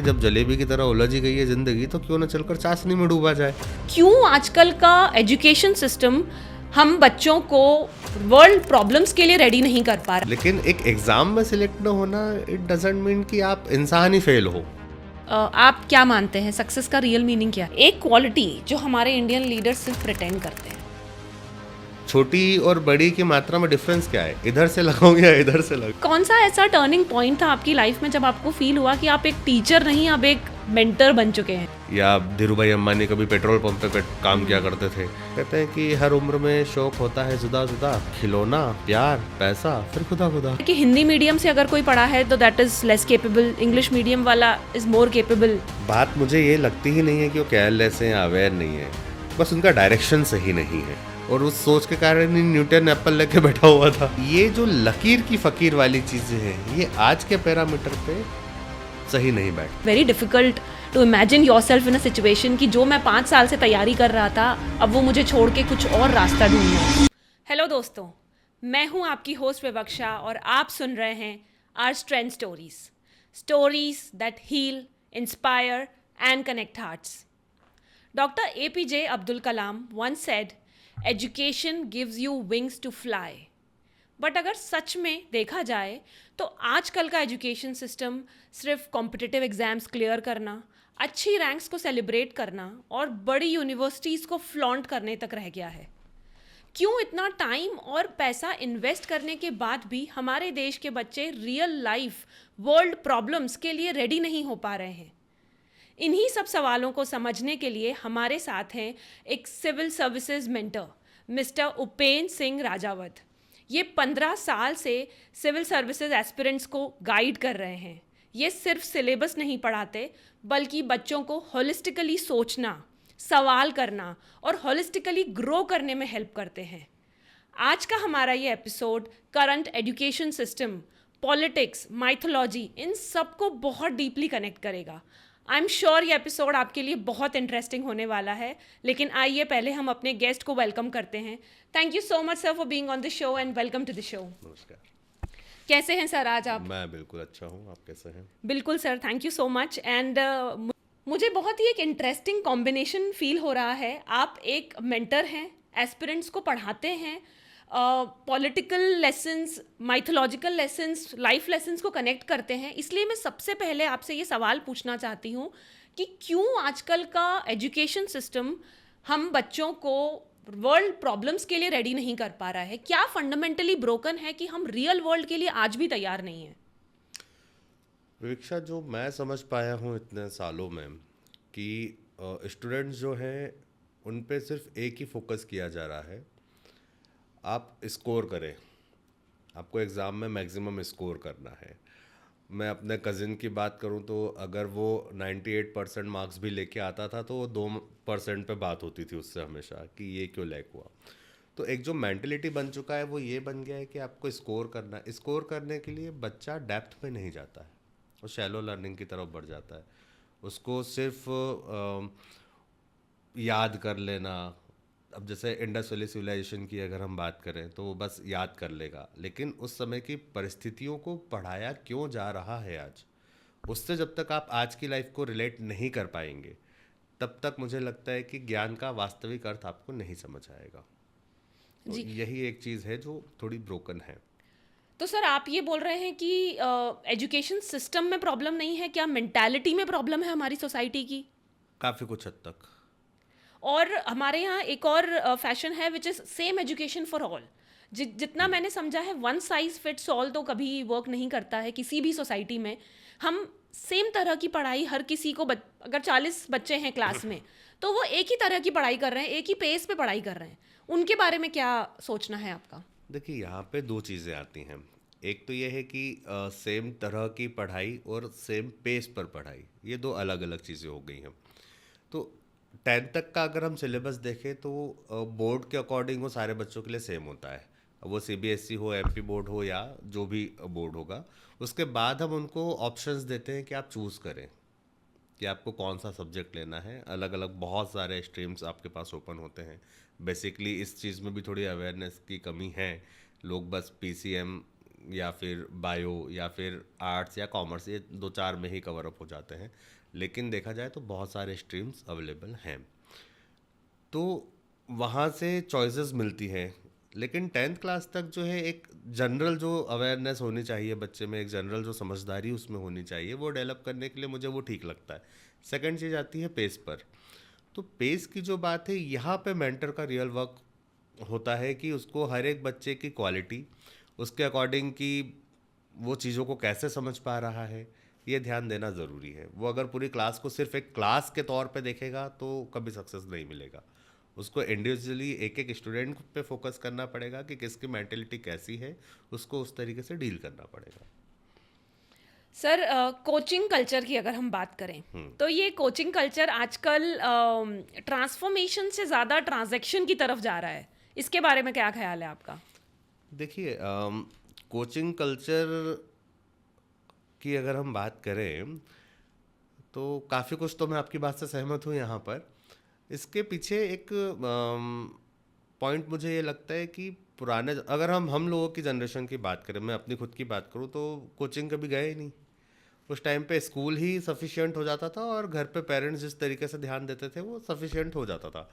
जब जलेबी की तरह उलझी गई है जिंदगी, तो क्यों न चलकर चाशनी में डूबा जाए। क्यों आजकल का एजुकेशन सिस्टम हम बच्चों को वर्ल्ड प्रॉब्लम्स के लिए रेडी नहीं कर पा रहा। लेकिन एक एग्जाम में सिलेक्ट न होना इट डजंट मीन कि आप इंसान ही फेल हो। आप क्या मानते हैं सक्सेस का रियल मीनिंग क्या है? एक क्वालिटी जो हमारे इंडियन लीडर्स सिर्फ प्रिटेंड करते हैं। छोटी और बड़ी की मात्रा में डिफरेंस क्या है? इधर से लगाओ या इधर से लगाओ। कौन सा ऐसा टर्निंग पॉइंट था आपकी लाइफ में जब आपको फील हुआ कि आप एक टीचर नहीं, अब एक मेंटर बन चुके हैं? या धीरूभाई अंबानी कभी पेट्रोल पंप पे काम किया करते थे। कहते हैं कि हर उम्र में शौक होता है जुदा जुदा, खिलौना, प्यार, पैसा, फिर खुदा खुदा। कि हिंदी मीडियम से अगर कोई पढ़ा है तो that is less capable, English medium वाला इज मोर केपेबल। बात मुझे ये लगती ही नहीं है कि वो केयरलेस है या अवेयर नहीं है, बस उनका डायरेक्शन सही नहीं है, और उस सोच के कारण ही न्यूटन एप्पल लेके बैठा हुआ था। ये जो लकीर की फकीर वाली चीजें हैं, ये आज के पैरामीटर पे सही नहीं बैठ। Very difficult to imagine yourself in a situation कि जो मैं 5 साल से तैयारी कर रहा था, अब वो मुझे छोड़ के कुछ और रास्ता ढूंढना है। हेलो दोस्तों, मैं हूँ आपकी होस्ट विवक्षा और आप सुन रहे हैं our strength stories, stories that heal, inspire and connect hearts. Dr. APJ Abdul Kalam once said, "Education gives you wings to fly." But अगर सच में देखा जाए तो आजकल का एजुकेशन सिस्टम सिर्फ कॉम्पिटिटिव एग्जाम्स क्लियर करना, अच्छी रैंक्स को सेलिब्रेट करना और बड़ी यूनिवर्सिटीज़ को फ्लॉन्ट करने तक रह गया है। क्यों इतना टाइम और पैसा इन्वेस्ट करने के बाद भी हमारे देश के बच्चे रियल लाइफ वर्ल्ड प्रॉब्लम्स के लिए रेडी नहीं हो पा रहे हैं? इन्हीं सब सवालों को समझने के लिए हमारे साथ हैं एक civil services mentor mister Upen Singh Rajawat. ये 15 साल से सिविल सर्विसेज एस्पिरेंट्स को गाइड कर रहे हैं। ये सिर्फ सिलेबस नहीं पढ़ाते, बल्कि बच्चों को होलिस्टिकली सोचना, सवाल करना और होलिस्टिकली ग्रो करने में हेल्प करते हैं। आज का हमारा ये episode current education system, politics, mythology, इन सबको बहुत डीपली कनेक्ट करेगा। आई एम श्योर ये एपिसोड आपके लिए बहुत इंटरेस्टिंग होने वाला है, लेकिन आइए पहले हम अपने गेस्ट को वेलकम करते हैं। Thank you so much sir for being on the show and welcome to the show. नमस्कार। कैसे हैं सर आज आप? मैं बिल्कुल अच्छा हूँ, आप कैसे हैं? बिल्कुल sir, thank you so much. And मुझे बहुत ही एक इंटरेस्टिंग कॉम्बिनेशन फील हो रहा है। आप एक मेंटर हैं, एस्पिरेंट्स को पढ़ाते हैं, political lessons, mythological lessons, life lessons को कनेक्ट करते हैं। इसलिए मैं सबसे पहले आपसे ये सवाल पूछना चाहती हूँ कि क्यों आजकल का एजुकेशन सिस्टम हम बच्चों को वर्ल्ड प्रॉब्लम्स के लिए रेडी नहीं कर पा रहा है? क्या फंडामेंटली ब्रोकन है कि हम रियल वर्ल्ड के लिए आज भी तैयार नहीं हैं? विवेक्षा, जो मैं समझ पाया हूँ इतने सालों में कि स्टूडेंट्स जो हैं उन पे सिर्फ एक ही फोकस किया जा रहा है, आप स्कोर करें, आपको एग्ज़ाम में मैक्सिमम स्कोर करना है। मैं अपने कज़िन की बात करूं तो अगर वो 98% मार्क्स भी लेके आता था तो वो 2% पे बात होती थी उससे हमेशा कि ये क्यों लैक हुआ। तो एक जो मेंटलिटी बन चुका है वो ये बन गया है कि आपको स्कोर करना है। स्कोर करने के लिए बच्चा डेप्थ में नहीं जाता है, वो शैलो लर्निंग की तरफ बढ़ जाता है। उसको सिर्फ याद कर लेना, अब जैसे इंडस वैली सिविलाइजेशन की अगर हम बात करें तो वो बस याद कर लेगा, लेकिन उस समय की परिस्थितियों को पढ़ाया क्यों जा रहा है आज, उससे जब तक आप आज की लाइफ को रिलेट नहीं कर पाएंगे तब तक मुझे लगता है कि ज्ञान का वास्तविक अर्थ आपको नहीं समझ आएगा। तो यही एक चीज़ है जो थोड़ी ब्रोकन है। तो सर आप ये बोल रहे हैं कि एजुकेशन सिस्टम में प्रॉब्लम नहीं है, क्या मेंटालिटी में प्रॉब्लम है हमारी सोसाइटी की? काफ़ी कुछ हद तक। और हमारे यहाँ एक और फैशन है which is same education for all. जितना मैंने समझा है, वन साइज फिट्स ऑल तो कभी वर्क नहीं करता है किसी भी सोसाइटी में। हम सेम तरह की पढ़ाई हर किसी को अगर 40 बच्चे हैं क्लास में तो वो एक ही तरह की पढ़ाई कर रहे हैं, एक ही पेस पे पढ़ाई कर रहे हैं। उनके बारे में क्या सोचना है आपका? देखिए, यहाँ पे दो चीज़ें आती हैं। एक तो ये है कि सेम तरह की पढ़ाई और सेम पेस पर पढ़ाई, ये दो अलग अलग चीज़ें हो गई हैं। तो 10th तक का अगर हम सिलेबस देखें तो बोर्ड के अकॉर्डिंग वो सारे बच्चों के लिए सेम होता है, वो सीबीएसई हो, एमपी बोर्ड हो या जो भी बोर्ड होगा। उसके बाद हम उनको ऑप्शंस देते हैं कि आप चूज़ करें कि आपको कौन सा सब्जेक्ट लेना है। अलग अलग बहुत सारे स्ट्रीम्स आपके पास ओपन होते हैं। बेसिकली इस चीज़ में भी थोड़ी अवेयरनेस की कमी है, लोग बस पीसीएम या फिर बायो या फिर आर्ट्स या कॉमर्स, ये 2-4 में ही कवर अप हो जाते हैं, लेकिन देखा जाए तो बहुत सारे स्ट्रीम्स अवेलेबल हैं। तो वहाँ से चॉइसेस मिलती हैं, लेकिन 10th क्लास तक जो है एक जनरल जो अवेयरनेस होनी चाहिए बच्चे में, एक जनरल जो समझदारी उसमें होनी चाहिए, वो डेवलप करने के लिए मुझे वो ठीक लगता है। सेकंड चीज़ आती है पेस पर। तो पेस की जो बात है, यहाँ पे मेंटर का रियल वर्क होता है कि उसको हर एक बच्चे की क्वालिटी, उसके अकॉर्डिंग कि वो चीज़ों को कैसे समझ पा रहा है, ये ध्यान देना ज़रूरी है। वो अगर पूरी क्लास को सिर्फ एक क्लास के तौर पे देखेगा तो कभी सक्सेस नहीं मिलेगा। उसको इंडिविजुअली एक एक स्टूडेंट पे फोकस करना पड़ेगा कि किसकी मेंटेलिटी कैसी है, उसको उस तरीके से डील करना पड़ेगा। सर, कोचिंग कल्चर की अगर हम बात करें तो ये कोचिंग कल्चर आजकल ट्रांसफॉर्मेशन से ज़्यादा ट्रांजैक्शन की तरफ जा रहा है। इसके बारे में क्या ख्याल है आपका? देखिए, कोचिंग कल्चर की अगर हम बात करें तो काफ़ी कुछ तो मैं आपकी बात से सहमत हूँ यहाँ पर। इसके पीछे एक पॉइंट मुझे ये लगता है कि पुराने, अगर हम लोगों की जनरेशन की बात करें, मैं अपनी खुद की बात करूँ तो कोचिंग कभी गए ही नहीं। उस टाइम पे स्कूल ही सफिशिएंट हो जाता था और घर पे पेरेंट्स जिस तरीके से ध्यान देते थे वो सफिशिएंट हो जाता था।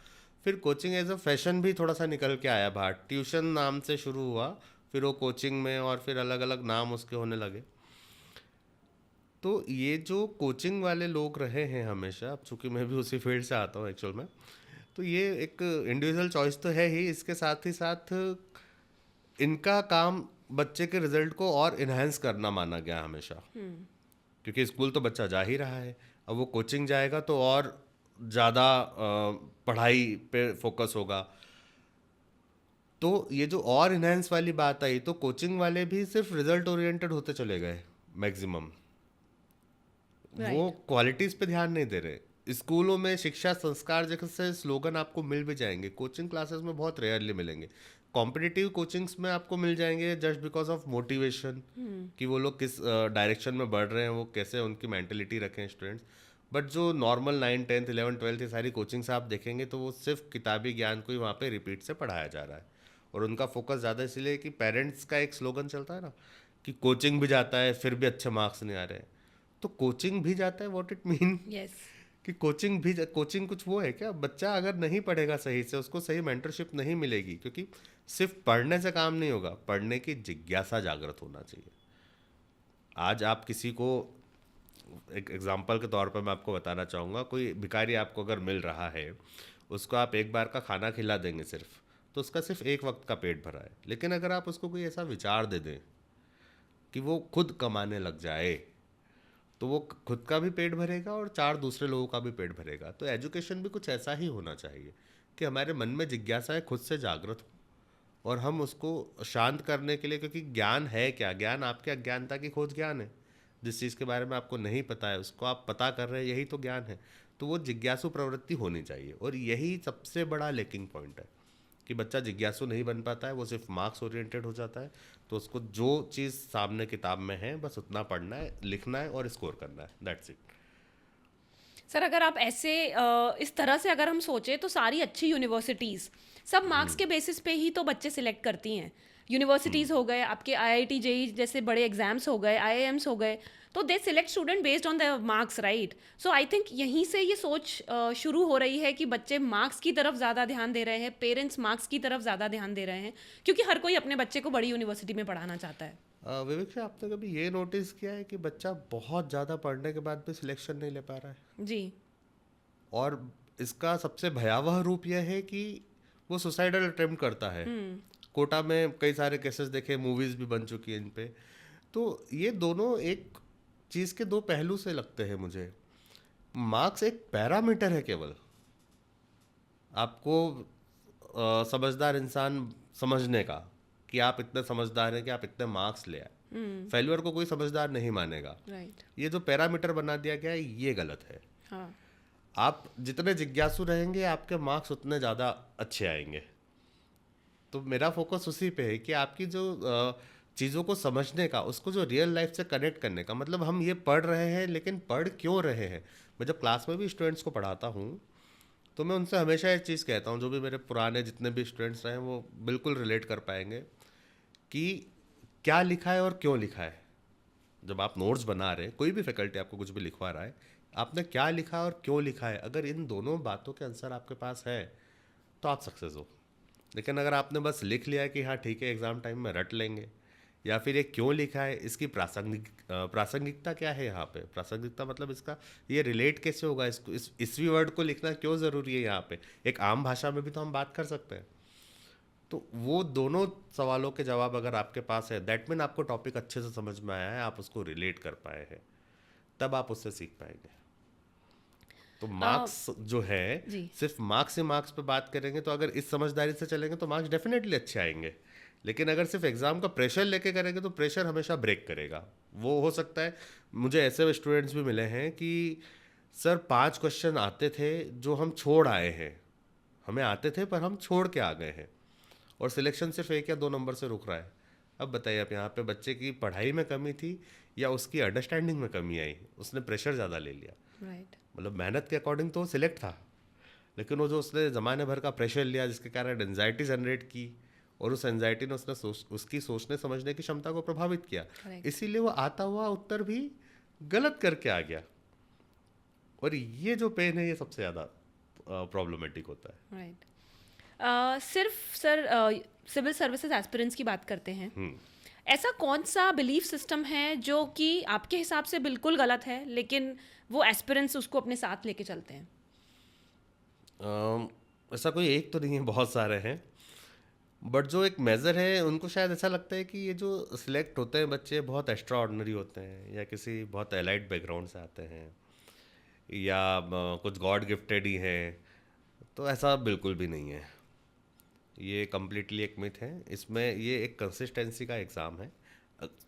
फिर कोचिंग एज अ फैशन भी थोड़ा सा निकल के आया बाहर, ट्यूशन नाम से शुरू हुआ, फिर वो कोचिंग में, और फिर अलग अलग नाम उसके होने लगे। तो ये जो कोचिंग वाले लोग रहे हैं हमेशा, अब चूंकि मैं भी उसी फील्ड से आता हूँ एक्चुअल में, तो ये एक इंडिविजुअल चॉइस तो है ही, इसके साथ ही साथ इनका काम बच्चे के रिजल्ट को और इन्हेंस करना माना गया हमेशा। क्योंकि स्कूल तो बच्चा जा ही रहा है, अब वो कोचिंग जाएगा तो और ज़्यादा पढ़ाई पे फोकस होगा। तो ये जो और इन्हेंस वाली बात आई, तो कोचिंग वाले भी सिर्फ रिजल्ट ओरिएंटेड होते चले गए मैक्सिमम। वो राइट। क्वालिटीज पे ध्यान नहीं दे रहे। स्कूलों में शिक्षा संस्कार जैसे स्लोगन आपको मिल भी जाएंगे, कोचिंग क्लासेस में बहुत रेयरली मिलेंगे। कॉम्पिटिटिव कोचिंग्स में आपको मिल जाएंगे जस्ट बिकॉज ऑफ मोटिवेशन, कि वो लोग किस डायरेक्शन में बढ़ रहे हैं, वो कैसे उनकी मेंटेलिटी रखें स्टूडेंट्स। बट जो नॉर्मल 9, 10, 11, 12 ये सारी कोचिंग्स आप देखेंगे तो वो सिर्फ किताबी ज्ञान को ही वहाँ पे रिपीट से पढ़ाया जा रहा है। और उनका फोकस ज़्यादा इसलिए कि पेरेंट्स का एक स्लोगन चलता है ना, कि कोचिंग भी जाता है फिर भी अच्छे मार्क्स नहीं आ रहे हैं। तो कोचिंग भी जाता है, व्हाट इट मीन यस। कि कोचिंग कुछ वो है क्या? बच्चा अगर नहीं पढ़ेगा सही से, उसको सही मेंटरशिप नहीं मिलेगी, क्योंकि सिर्फ पढ़ने से काम नहीं होगा, पढ़ने की जिज्ञासा जागृत होना चाहिए। आज आप किसी को, एक एग्जांपल के तौर पर मैं आपको बताना चाहूँगा, कोई भिखारी आपको अगर मिल रहा है, उसको आप एक बार का खाना खिला देंगे सिर्फ, तो उसका सिर्फ एक वक्त का पेट भरा है। लेकिन अगर आप उसको कोई ऐसा विचार दे दें कि वो खुद कमाने लग जाए, तो वो खुद का भी पेट भरेगा और 4 दूसरे लोगों का भी पेट भरेगा। तो एजुकेशन भी कुछ ऐसा ही होना चाहिए कि हमारे मन में जिज्ञासाएं खुद से जागृत हो और हम उसको शांत करने के लिए, क्योंकि ज्ञान है क्या? ज्ञान आपके अज्ञानता की खोज ज्ञान है। जिस चीज़ के बारे में आपको नहीं पता है उसको आप पता कर रहे हैं, यही तो ज्ञान है। तो वो जिज्ञासु प्रवृत्ति होनी चाहिए, और यही सबसे बड़ा लेकिंग पॉइंट है कि बच्चा जिज्ञासु नहीं बन पाता है, वो सिर्फ मार्क्स ओरिएंटेड हो जाता है। तो उसको जो चीज़ सामने किताब में है बस उतना पढ़ना है, लिखना है और स्कोर करना है, दैट्स इट। सर, अगर आप ऐसे इस तरह से अगर हम सोचें तो सारी अच्छी यूनिवर्सिटीज़ सब मार्क्स के बेसिस पे ही तो बच्चे सिलेक्ट करती हैं। यूनिवर्सिटीज़ हो गए, आपके आईआईटी जेई जैसे बड़े एग्जाम्स हो गए, आईआईएम्स हो गए, तो they select student based on the marks, right? So I think यहीं से ये सोच शुरू हो रही है कि बच्चे मार्क्स की तरफ ज़्यादा ध्यान दे रहे हैं, पेरेंट्स मार्क्स की तरफ ज़्यादा ध्यान दे रहे हैं, क्योंकि हर कोई अपने बच्चे को बड़ी यूनिवर्सिटी में पढ़ाना चाहता है। विवेक से, आपने कभी ये नोटिस किया है कि बच्चा बहुत ज़्यादा पढ़ने के बाद भी सिलेक्शन नहीं ले पा रहा है? जी। और इसका सबसे भयावह रूप यह है कि वो सुसाइडल अटेम्प्ट करता है। कोटा में कई सारे केसेस देखे, मूवीज भी बन चुकी हैं इन पे। तो ये दोनों एक चीज़ के दो पहलू से लगते हैं मुझे। मार्क्स एक पैरामीटर है केवल, आपको समझदार इंसान समझने का, कि आप इतने समझदार हैं कि आप इतने मार्क्स ले आए। फेल्यूर को कोई समझदार नहीं मानेगा। राइट। ये जो पैरामीटर बना दिया गया है ये गलत है। हाँ। आप जितने जिज्ञासु रहेंगे आपके मार्क्स उतने ज़्यादा अच्छे आएंगे। तो मेरा फोकस उसी पे है कि आपकी जो चीज़ों को समझने का, उसको जो रियल लाइफ से कनेक्ट करने का, मतलब हम ये पढ़ रहे हैं लेकिन पढ़ क्यों रहे हैं। मैं जब क्लास में भी स्टूडेंट्स को पढ़ाता हूँ तो मैं उनसे हमेशा एक चीज़ कहता हूँ, जो भी मेरे पुराने जितने भी स्टूडेंट्स रहे हैं वो बिल्कुल रिलेट कर पाएंगे, कि क्या लिखा है और क्यों लिखा है। जब आप नोट्स बना रहे हैं, कोई भी फैकल्टी आपको कुछ भी लिखवा रहा है, आपने क्या लिखा और क्यों लिखा है, अगर इन दोनों बातों के आंसर आपके पास है तो आप सक्सेस हो। लेकिन अगर आपने बस लिख लिया कि हाँ ठीक है एग्ज़ाम टाइम में रट लेंगे, या फिर ये क्यों लिखा है, इसकी प्रासंगिकता क्या है यहाँ पे, प्रासंगिकता मतलब इसका ये रिलेट कैसे होगा, इसको इसवी वर्ड को लिखना क्यों ज़रूरी है यहाँ पे, एक आम भाषा में भी तो हम बात कर सकते हैं। तो वो दोनों सवालों के जवाब अगर आपके पास है, दैट मीन आपको टॉपिक अच्छे से समझ में आया है, आप उसको रिलेट कर पाए हैं, तब आप उससे सीख पाएंगे। तो मार्क्स जो है, जी सिर्फ मार्क्स ही मार्क्स पे बात करेंगे तो अगर इस समझदारी से चलेंगे तो मार्क्स डेफिनेटली अच्छे आएंगे। लेकिन अगर सिर्फ एग्जाम का प्रेशर लेके करेंगे तो प्रेशर हमेशा ब्रेक करेगा। वो हो सकता है, मुझे ऐसे स्टूडेंट्स भी मिले हैं कि सर 5 क्वेश्चन आते थे जो हम छोड़ आए हैं, हमें आते थे पर हम छोड़ के आ गए हैं, और सिलेक्शन सिर्फ 1 या 2 नंबर से रुक रहा है। अब बताइए, आप यहाँ पे बच्चे की पढ़ाई में कमी थी या उसकी अंडरस्टैंडिंग में कमी आई, उसने प्रेशर ज़्यादा ले लिया। राइट मतलब मेहनत के अकॉर्डिंग तो वो सिलेक्ट था, लेकिन वो जो उसने ज़माने भर का प्रेशर लिया जिसके कारण एनजाइटी जनरेट की, और उस एनजाइटी ने उसकी सोचने समझने की क्षमता को प्रभावित किया, Correct. इसीलिए वो आता हुआ उत्तर भी गलत करके आ गया। और ये जो पेन है ये सबसे ज़्यादा प्रॉब्लमेटिक होता है। राइट सिर्फ सर सिविल सर्विसेज एस्पिरेंट्स की बात करते हैं, ऐसा कौन सा बिलीफ सिस्टम है जो कि आपके हिसाब से बिल्कुल गलत है लेकिन वो एस्पिरेंट्स उसको अपने साथ लेके चलते हैं? ऐसा कोई एक तो नहीं है, बहुत सारे हैं, बट जो एक मेज़र है उनको शायद ऐसा लगता है कि ये जो सिलेक्ट होते हैं बच्चे बहुत एक्स्ट्रा ऑर्डिनरी होते हैं, या किसी बहुत एलाइट बैकग्राउंड से आते हैं, या कुछ गॉड गिफ्टेड ही हैं। तो ऐसा बिल्कुल भी नहीं है, ये कम्प्लीटली एक मिथ है। इसमें ये एक कंसिस्टेंसी का एग्ज़ाम है,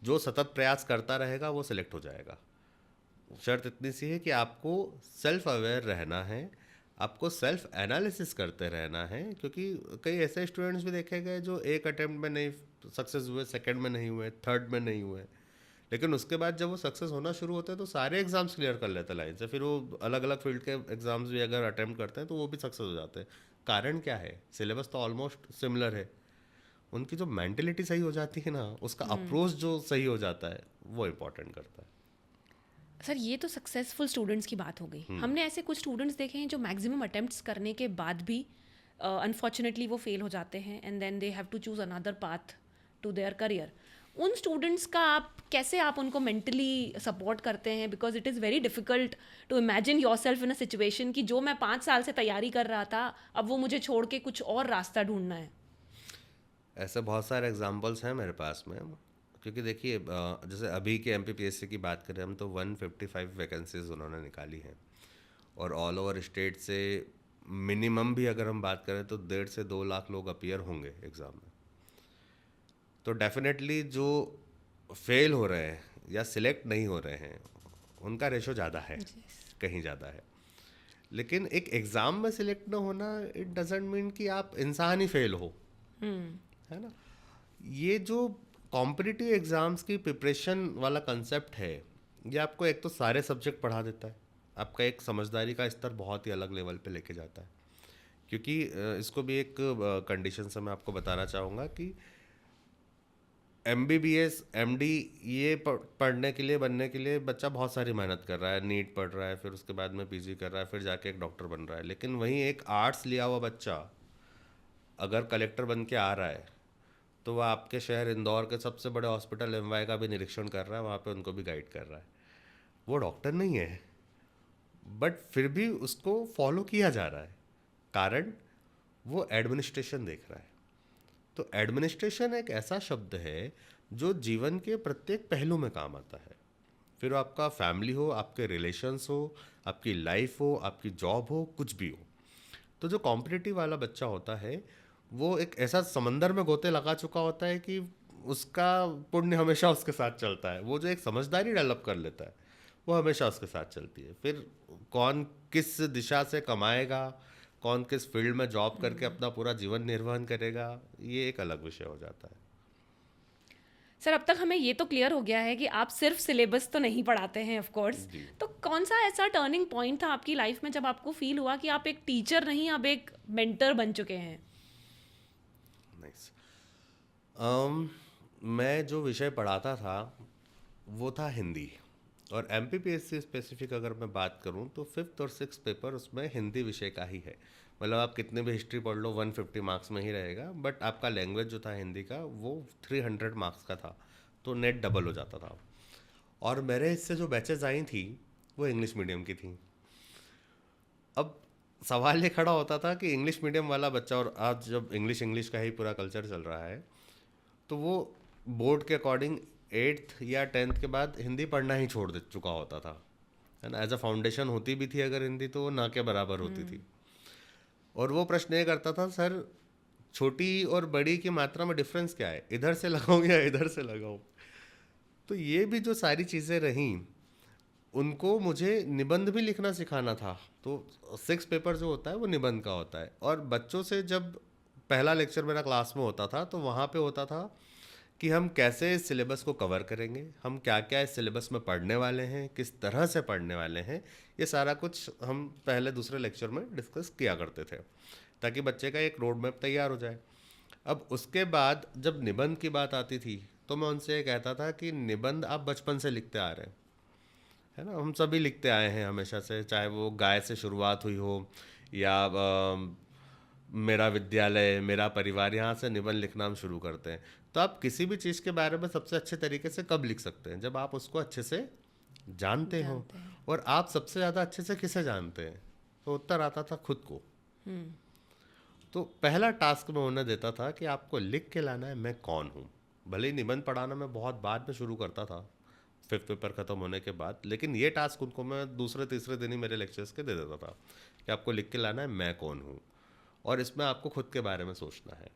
जो सतत प्रयास करता रहेगा वो सिलेक्ट हो जाएगा। शर्त इतनी सी है कि आपको सेल्फ अवेयर रहना है, आपको सेल्फ एनालिसिस करते रहना है, क्योंकि कई ऐसे स्टूडेंट्स भी देखे गए जो एक अटेम्प्ट में नहीं सक्सेस हुए, सेकंड में नहीं हुए, थर्ड में नहीं हुए, लेकिन उसके बाद जब वो सक्सेस होना शुरू होते हैं तो सारे एग्जाम्स क्लियर कर लेते हैं लाइन से, फिर वो अलग अलग फील्ड के एग्जाम्स भी अगर अटेम्प्ट करते हैं तो वो भी सक्सेस हो जाते हैं। कारण क्या है, सिलेबस तो ऑलमोस्ट सिमिलर है, उनकी जो मेंटेलिटी सही हो जाती है ना, उसका अप्रोच जो सही हो जाता है वो इम्पोर्टेंट करता है। सर ये तो सक्सेसफुल स्टूडेंट्स की बात हो गई। हमने ऐसे कुछ स्टूडेंट्स देखे हैं जो मैक्सिमम अटेम्प्ट्स करने के बाद भी अनफॉर्चुनेटली वो फेल हो जाते हैं and then they have to choose another path to their career. उन स्टूडेंट्स का कैसे आप उनको मेंटली सपोर्ट करते हैं, because it is very difficult to imagine yourself in a situation कि जो मैं 5 साल से तैयारी कर रहा था अब वो मुझे छोड़ के कुछ और रास्ता ढूंढना है। ऐसे बहुत सारे एग्जांपल्स हैं मेरे पास में, क्योंकि देखिए जैसे अभी के MPPSC की बात करें हम तो 155 वैकेंसीज उन्होंने निकाली हैं, और ऑल ओवर स्टेट से मिनिमम भी अगर हम बात करें तो 1.5 से 2 लाख लोग अपीयर होंगे एग्ज़ाम में। तो डेफिनेटली जो फेल हो रहे हैं या सिलेक्ट नहीं हो रहे हैं उनका रेशो ज़्यादा है, कहीं ज़्यादा है। लेकिन एक एग्ज़ाम में सिलेक्ट ना होना इट डजेंट मीन कि आप इंसान ही फेल हो, है ना। ये जो कॉम्पिटिटिव एग्ज़ाम्स की प्रिपरेशन वाला कंसेप्ट है, ये आपको एक तो सारे सब्जेक्ट पढ़ा देता है, आपका एक समझदारी का स्तर बहुत ही अलग लेवल पे लेके जाता है। क्योंकि इसको भी एक कंडीशन से मैं आपको बताना चाहूँगा कि MBBS MD ये पढ़ने के लिए, बनने के लिए बच्चा बहुत सारी मेहनत कर रहा है, नीट पढ़ रहा है, फिर उसके बाद में PG कर रहा है, फिर जाके एक डॉक्टर बन रहा है। लेकिन वहीं एक आर्ट्स लिया हुआ बच्चा अगर कलेक्टर बन के आ रहा है तो वह आपके शहर इंदौर के सबसे बड़े हॉस्पिटल MY का भी निरीक्षण कर रहा है, वहाँ पे उनको भी गाइड कर रहा है। वो डॉक्टर नहीं है, बट फिर भी उसको फॉलो किया जा रहा है, कारण वो एडमिनिस्ट्रेशन देख रहा है। तो एडमिनिस्ट्रेशन एक ऐसा शब्द है जो जीवन के प्रत्येक पहलू में काम आता है, फिर आपका फैमिली हो, आपके रिलेशंस हो, आपकी लाइफ हो, आपकी जॉब हो, कुछ भी हो। तो जो कॉम्पिटिटिव वाला बच्चा होता है वो एक ऐसा समंदर में गोते लगा चुका होता है कि उसका पुण्य हमेशा उसके साथ चलता है। वो जो एक समझदारी डेवलप कर लेता है वो हमेशा उसके साथ चलती है। फिर कौन किस दिशा से कमाएगा, कौन किस फील्ड में जॉब करके अपना पूरा जीवन निर्वहन करेगा, ये एक अलग विषय हो जाता है। सर अब तक हमें ये तो क्लियर हो गया है कि आप सिर्फ सिलेबस तो नहीं पढ़ाते हैं ऑफ कोर्स, तो कौन सा ऐसा टर्निंग पॉइंट था आपकी लाइफ में जब आपको फील हुआ कि आप एक टीचर नहीं, आप एक मेंटर बन चुके हैं? नाइस। मैं जो विषय पढ़ाता था वो था हिंदी। और एमपीपीएससी स्पेसिफिक अगर मैं बात करूं तो फिफ्थ और सिक्स पेपर उसमें हिंदी विषय का ही है। मतलब आप कितने भी हिस्ट्री पढ़ लो 150 मार्क्स में ही रहेगा, बट आपका लैंग्वेज जो था हिंदी का वो 300 मार्क्स का था, तो नेट डबल हो जाता था। और मेरे इससे जो बैचेज आई थी वो इंग्लिश मीडियम की थी। अब सवाल ये खड़ा होता था कि इंग्लिश मीडियम वाला बच्चा, और आज जब इंग्लिश इंग्लिश का ही पूरा कल्चर चल रहा है, तो वो बोर्ड के अकॉर्डिंग एट्थ या टेंथ के बाद हिंदी पढ़ना ही छोड़ दे चुका होता था, है ना। एज अ फाउंडेशन होती भी थी अगर हिंदी, तो वो ना के बराबर होती थी। और वो प्रश्न ये करता था, सर छोटी और बड़ी की मात्रा में डिफरेंस क्या है, इधर से लगाऊं या इधर से लगाऊं। तो ये भी जो सारी चीज़ें रहीं, उनको मुझे निबंध भी लिखना सिखाना था। तो सिक्स पेपर जो होता है वो निबंध का होता है। और बच्चों से जब पहला लेक्चर मेरा क्लास में होता था तो वहाँ पे होता था कि हम कैसे इस सिलेबस को कवर करेंगे, हम क्या क्या इस सिलेबस में पढ़ने वाले हैं, किस तरह से पढ़ने वाले हैं, ये सारा कुछ हम पहले दूसरे लेक्चर में डिस्कस किया करते थे, ताकि बच्चे का एक रोड मैप तैयार हो जाए। अब उसके बाद जब निबंध की बात आती थी तो मैं उनसे ये कहता था कि निबंध आप बचपन से लिखते आ रहे हैं, है ना। हम सभी लिखते आए हैं हमेशा से, चाहे वो गाय से शुरुआत हुई हो या मेरा विद्यालय, मेरा परिवार, यहाँ से निबंध लिखना हम शुरू करते हैं। तो आप किसी भी चीज़ के बारे में सबसे अच्छे तरीके से कब लिख सकते हैं, जब आप उसको अच्छे से जानते हो। जानते हैं। और आप सबसे ज़्यादा अच्छे से किसे जानते हैं, तो उत्तर आता था खुद को। तो पहला टास्क मैं उन्हें देता था कि आपको लिख के लाना है मैं कौन हूँ। भले ही निबंध पढ़ाना मैं बहुत बाद में शुरू करता था, फिफ्थ पेपर ख़त्म होने के बाद, लेकिन ये टास्क उनको मैं दूसरे तीसरे दिन ही मेरे लेक्चर्स के दे देता था कि आपको लिख के लाना है मैं कौन हूँ, और इसमें आपको खुद के बारे में सोचना है।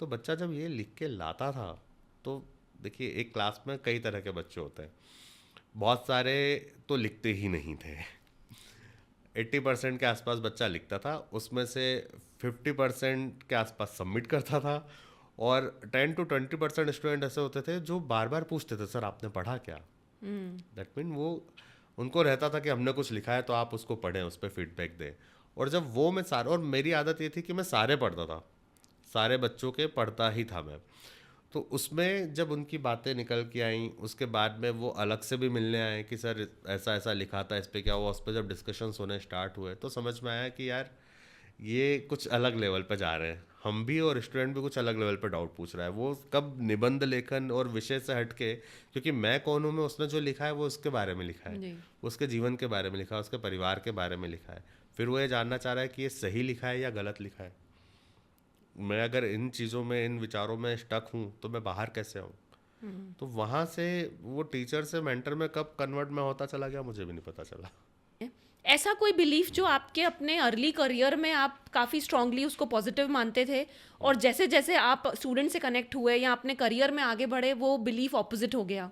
तो बच्चा जब ये लिख के लाता था, तो देखिए एक क्लास में कई तरह के बच्चे होते हैं। बहुत सारे तो लिखते ही नहीं थे। 80% के आसपास बच्चा लिखता था, उसमें से 50% के आसपास सबमिट करता था, और 10 to 20% स्टूडेंट ऐसे होते थे जो बार बार पूछते थे, सर आपने पढ़ा क्या। दैट मीन वो, उनको रहता था कि हमने कुछ लिखा है तो आप उसको पढ़ें, उस पर फीडबैक दें। और जब वो मैं सारे, और मेरी आदत ये थी कि मैं सारे पढ़ता था, सारे बच्चों के पढ़ता ही था मैं। तो उसमें जब उनकी बातें निकल के आई, उसके बाद में वो अलग से भी मिलने आए कि सर ऐसा ऐसा लिखा था, इस पे क्या हुआ, उस पर जब डिस्कशंस होने स्टार्ट हुए तो समझ में आया कि यार ये कुछ अलग लेवल पे जा रहे हैं हम भी, और स्टूडेंट भी कुछ अलग लेवल पे डाउट पूछ रहा है। वो कब निबंध लेखन और विषय से हट के, क्योंकि मैं कौन हूँ में उसने जो लिखा है वो उसके बारे में लिखा है, जी। उसके जीवन के बारे में लिखा है, उसके परिवार के बारे में लिखा है। फिर वो ये जानना चाह रहा है कि ये सही लिखा है या गलत लिखा है। मैं अगर इन चीज़ों में, इन विचारों में स्टक हूँ तो मैं बाहर कैसे आऊँ। तो वहाँ से वो टीचर से मेंटर में कब कन्वर्ट में होता चला गया मुझे भी नहीं पता चला। ऐसा कोई बिलीफ जो आपके अपने अर्ली करियर में आप काफ़ी स्ट्रांगली उसको पॉजिटिव मानते थे, और जैसे जैसे आप स्टूडेंट से कनेक्ट हुए या अपने करियर में आगे बढ़े वो बिलीफ ऑपोजिट हो गया?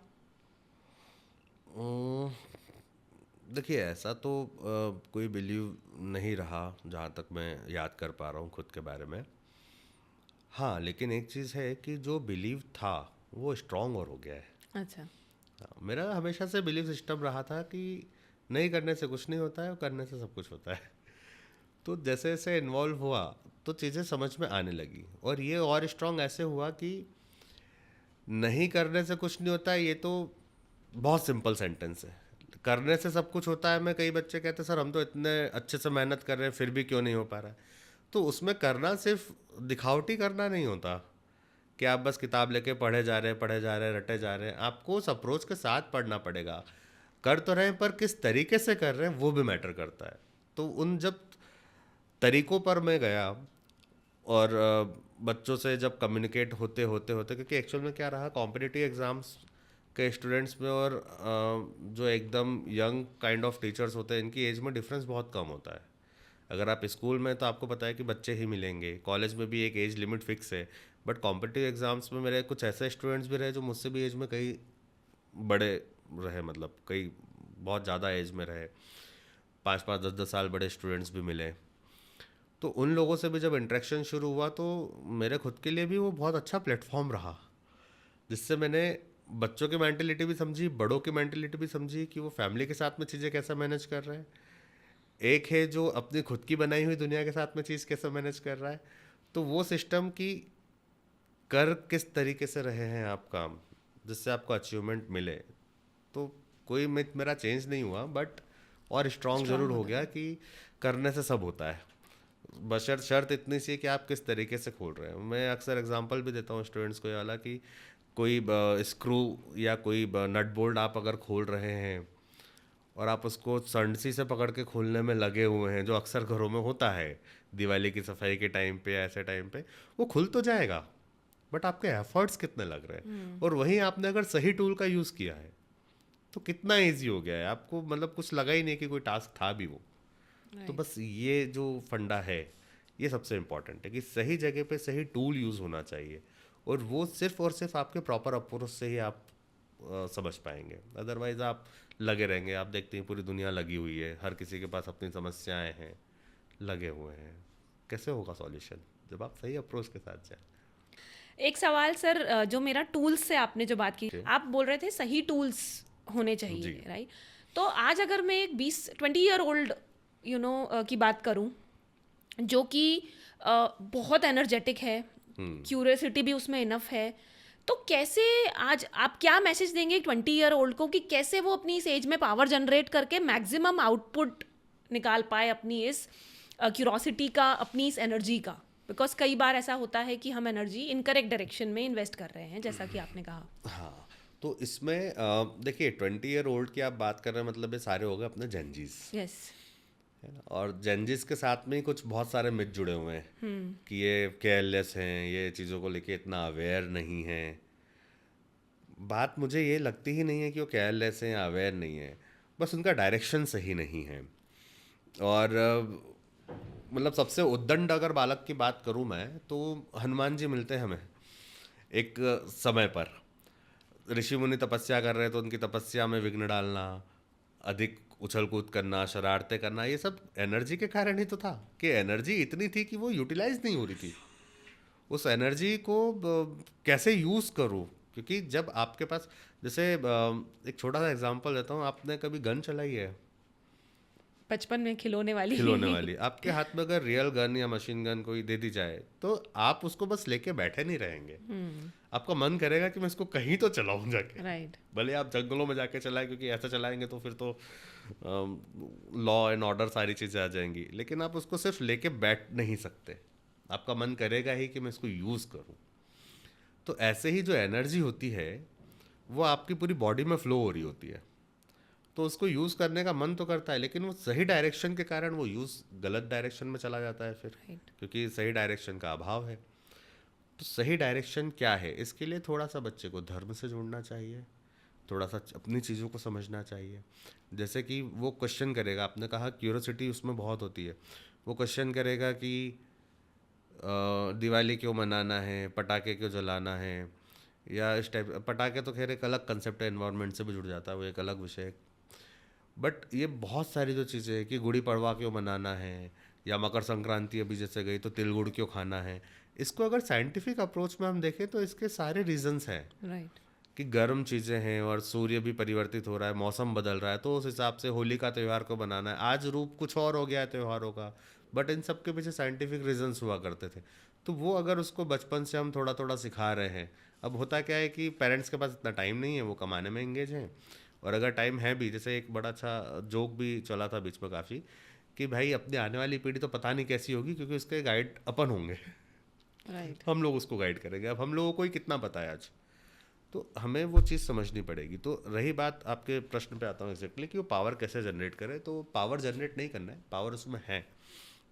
अम्म, देखिए ऐसा तो कोई बिलीव नहीं रहा जहाँ तक मैं याद कर पा रहा हूँ खुद के बारे में। हाँ, लेकिन एक चीज़ है कि जो बिलीव था वो स्ट्रांग और हो गया है। अच्छा। हाँ, मेरा हमेशा से बिलीव सिस्टम रहा था कि नहीं करने से कुछ नहीं होता है और करने से सब कुछ होता है। तो जैसे जैसे इन्वॉल्व हुआ तो चीज़ें समझ में आने लगी, और ये और स्ट्रांग ऐसे हुआ कि नहीं करने से कुछ नहीं होता है, ये तो बहुत सिंपल सेंटेंस है। करने से सब कुछ होता है में कई बच्चे कहते हैं सर हम तो इतने अच्छे से मेहनत कर रहे हैं फिर भी क्यों नहीं हो पा रहा है। तो उसमें करना सिर्फ दिखावटी करना नहीं होता कि आप बस किताब लेके पढ़े जा रहे हैं, पढ़े जा रहे हैं, रटे जा रहे हैं। आपको उस अप्रोच के साथ पढ़ना पड़ेगा। कर तो रहे हैं पर किस तरीके से कर रहे हैं वो भी मैटर करता है। तो उन जब तरीकों पर मैं गया, और बच्चों से जब कम्युनिकेट होते होते होते, क्योंकि एक्चुअल में क्या रहा, कॉम्पिटिटिव एग्ज़ाम्स के स्टूडेंट्स में और जो एकदम यंग काइंड ऑफ टीचर्स होते हैं इनकी एज में डिफरेंस बहुत कम होता है। अगर आप स्कूल में तो आपको पता है कि बच्चे ही मिलेंगे, कॉलेज में भी एक एज लिमिट फिक्स है, बट कॉम्पिटिटिव एग्ज़ाम्स में मेरे कुछ ऐसे स्टूडेंट्स भी रहे जो मुझसे भी एज में कई बड़े रहे, मतलब कई बहुत ज़्यादा एज में रहे, 5 5 10 10 साल बड़े स्टूडेंट्स भी मिले। तो उन लोगों से भी जब इंटरेक्शन शुरू हुआ तो मेरे खुद के लिए भी वो बहुत अच्छा प्लेटफॉर्म रहा, जिससे मैंने बच्चों की मेंटेलिटी भी समझी, बड़ों की मेंटेलिटी भी समझी कि वो फैमिली के साथ में चीज़ें कैसे मैनेज कर रहे हैं। एक है जो अपनी खुद की बनाई हुई दुनिया के साथ में चीज़ कैसे मैनेज कर रहा है। तो वो सिस्टम की कर किस तरीके से रहे हैं आप काम जिससे आपको अचीवमेंट मिले, तो कोई मिथ मेरा चेंज नहीं हुआ, बट और स्ट्रांग स्ट्रांग जरूर हो होता गया है। कि करने से सब होता है, बशर्त शर्त इतनी सी है कि आप किस तरीके से खोल रहे हैं। मैं अक्सर एग्जांपल भी देता हूँ स्टूडेंट्स को ये वाला कि कोई स्क्रू या कोई नट बोल्ट आप अगर खोल रहे हैं और आप उसको संडसी से पकड़ के खोलने में लगे हुए हैं, जो अक्सर घरों में होता है दिवाली की सफाई के टाइम पे या ऐसे टाइम पे, वो खुल तो जाएगा, बट आपके एफर्ट्स कितने लग रहे हैं। और वहीं आपने अगर सही टूल का यूज़ किया है तो कितना इजी हो गया है आपको, मतलब कुछ लगा ही नहीं कि कोई टास्क था भी वो। तो राइट। बस ये जो फंडा है ये सबसे इम्पॉर्टेंट है कि सही जगह पे सही टूल यूज़ होना चाहिए, और वो सिर्फ और सिर्फ आपके प्रॉपर अप्रोच से ही आप समझ पाएंगे। अदरवाइज आप लगे रहेंगे, आप देखते हैं पूरी दुनिया लगी हुई है, हर किसी के पास अपनी समस्याएं हैं, लगे हुए हैं, कैसे होगा सॉल्यूशन जब आप सही अप्रोच के साथ जाए। एक सवाल सर, जो मेरा टूल्स से आपने जो बात की, जी। आप बोल रहे थे सही टूल्स होने जी। चाहिए, राइट? तो आज अगर मैं एक 20 ईयर ओल्ड की बात करूं, जो कि बहुत एनर्जेटिक है, क्यूरियोसिटी भी उसमें इनफ है, तो कैसे आज आप क्या मैसेज देंगे 20 ईयर ओल्ड को कि कैसे वो अपनी इस एज में पावर जनरेट करके मैक्सिमम आउटपुट निकाल पाए अपनी इस क्यूरोसिटी का, अपनी इस एनर्जी का? बिकॉज कई बार ऐसा होता है कि हम एनर्जी इनकरेक्ट डायरेक्शन में इन्वेस्ट कर रहे हैं, जैसा कि आपने कहा। हाँ, तो इसमें देखिए 20 ईयर ओल्ड की आप बात कर रहे हैं, मतलब ये सारे हो गए अपने जेनजीज, यस। है ना। और जेनजीज के साथ में ही कुछ बहुत सारे मिथ जुड़े हुए हैं कि ये केयरलेस हैं, ये चीज़ों को लेके इतना अवेयर नहीं है। बात मुझे ये लगती ही नहीं है कि वो केयरलेस हैं या अवेयर नहीं है, बस उनका डायरेक्शन सही नहीं है। और मतलब सबसे उद्दंड अगर बालक की बात करूं मैं, तो हनुमान जी मिलते हैं हमें एक समय पर। ऋषि मुनि तपस्या कर रहे हैं तो उनकी तपस्या में विघ्न डालना, अधिक उछल कूद करना, शरारतें करना, ये सब एनर्जी के कारण ही तो था कि एनर्जी इतनी थी कि वो यूटिलाइज नहीं हो रही थी। उस एनर्जी को कैसे यूज़ करूँ, क्योंकि जब आपके पास, जैसे एक छोटा सा एग्जांपल देता हूँ, आपने कभी गन चलाई है? बचपन में खिलौने वाली। खिलौने वाली आपके हाथ में अगर रियल गन या मशीन गन कोई दे दी जाए तो आप उसको बस लेके बैठे नहीं रहेंगे, आपका मन करेगा कि मैं इसको कहीं तो चलाऊं जाके। राइट। भले आप जंगलों में जाके चलाएं, क्योंकि ऐसा चलाएंगे तो फिर तो लॉ एंड ऑर्डर सारी चीज़ें आ जाएंगी, लेकिन आप उसको सिर्फ लेके बैठ नहीं सकते, आपका मन करेगा ही कि मैं इसको यूज़ करूं। तो ऐसे ही जो एनर्जी होती है वो आपकी पूरी बॉडी में फ्लो हो रही होती है, तो उसको यूज़ करने का मन तो करता है, लेकिन वो सही डायरेक्शन के कारण वो यूज़ गलत डायरेक्शन में चला जाता है फिर, राइट। क्योंकि सही डायरेक्शन का अभाव है। तो सही डायरेक्शन क्या है, इसके लिए थोड़ा सा बच्चे को धर्म से जुड़ना चाहिए, थोड़ा सा अपनी चीज़ों को समझना चाहिए। जैसे कि वो क्वेश्चन करेगा, आपने कहा क्यूरोसिटी उसमें बहुत होती है, वो क्वेश्चन करेगा कि दिवाली क्यों मनाना है, पटाखे क्यों जलाना है, या इस टाइप। पटाखे तो खैर एक अलग कंसेप्ट है, एनवायरनमेंट से भी जुड़ जाता है, वो एक अलग विषय है। बट ये बहुत सारी जो चीज़ें हैं कि गुड़ी पड़वा क्यों मनाना है, या मकर संक्रांति अभी जैसे गई तो तिल गुड़ क्यों खाना है, इसको अगर साइंटिफिक अप्रोच में हम देखें तो इसके सारे रीजंस हैं राइट। कि गर्म चीज़ें हैं और सूर्य भी परिवर्तित हो रहा है, मौसम बदल रहा है, तो उस हिसाब से होली का त्यौहार को बनाना है। आज रूप कुछ और हो गया है त्योहारों का, बट इन सब के पीछे साइंटिफिक रीजंस हुआ करते थे। तो वो अगर उसको बचपन से हम थोड़ा थोड़ा सिखा रहे हैं, अब होता क्या है कि पेरेंट्स के पास इतना टाइम नहीं है, वो कमाने में एंगेज हैं, और अगर टाइम है भी, जैसे एक बड़ा अच्छा जोक भी चला था बीच में काफ़ी, कि भाई अपनी आने वाली पीढ़ी तो पता नहीं कैसी होगी, क्योंकि उसके गाइड अपन होंगे, राइट। हम लोग उसको गाइड करेंगे। अब हम लोगों को ही कितना पता है आज, तो हमें वो चीज़ समझनी पड़ेगी। तो रही बात आपके प्रश्न पे आता हूँ एग्जैक्टली कि वो पावर कैसे जनरेट करे, तो पावर जनरेट नहीं करना है, पावर उसमें है,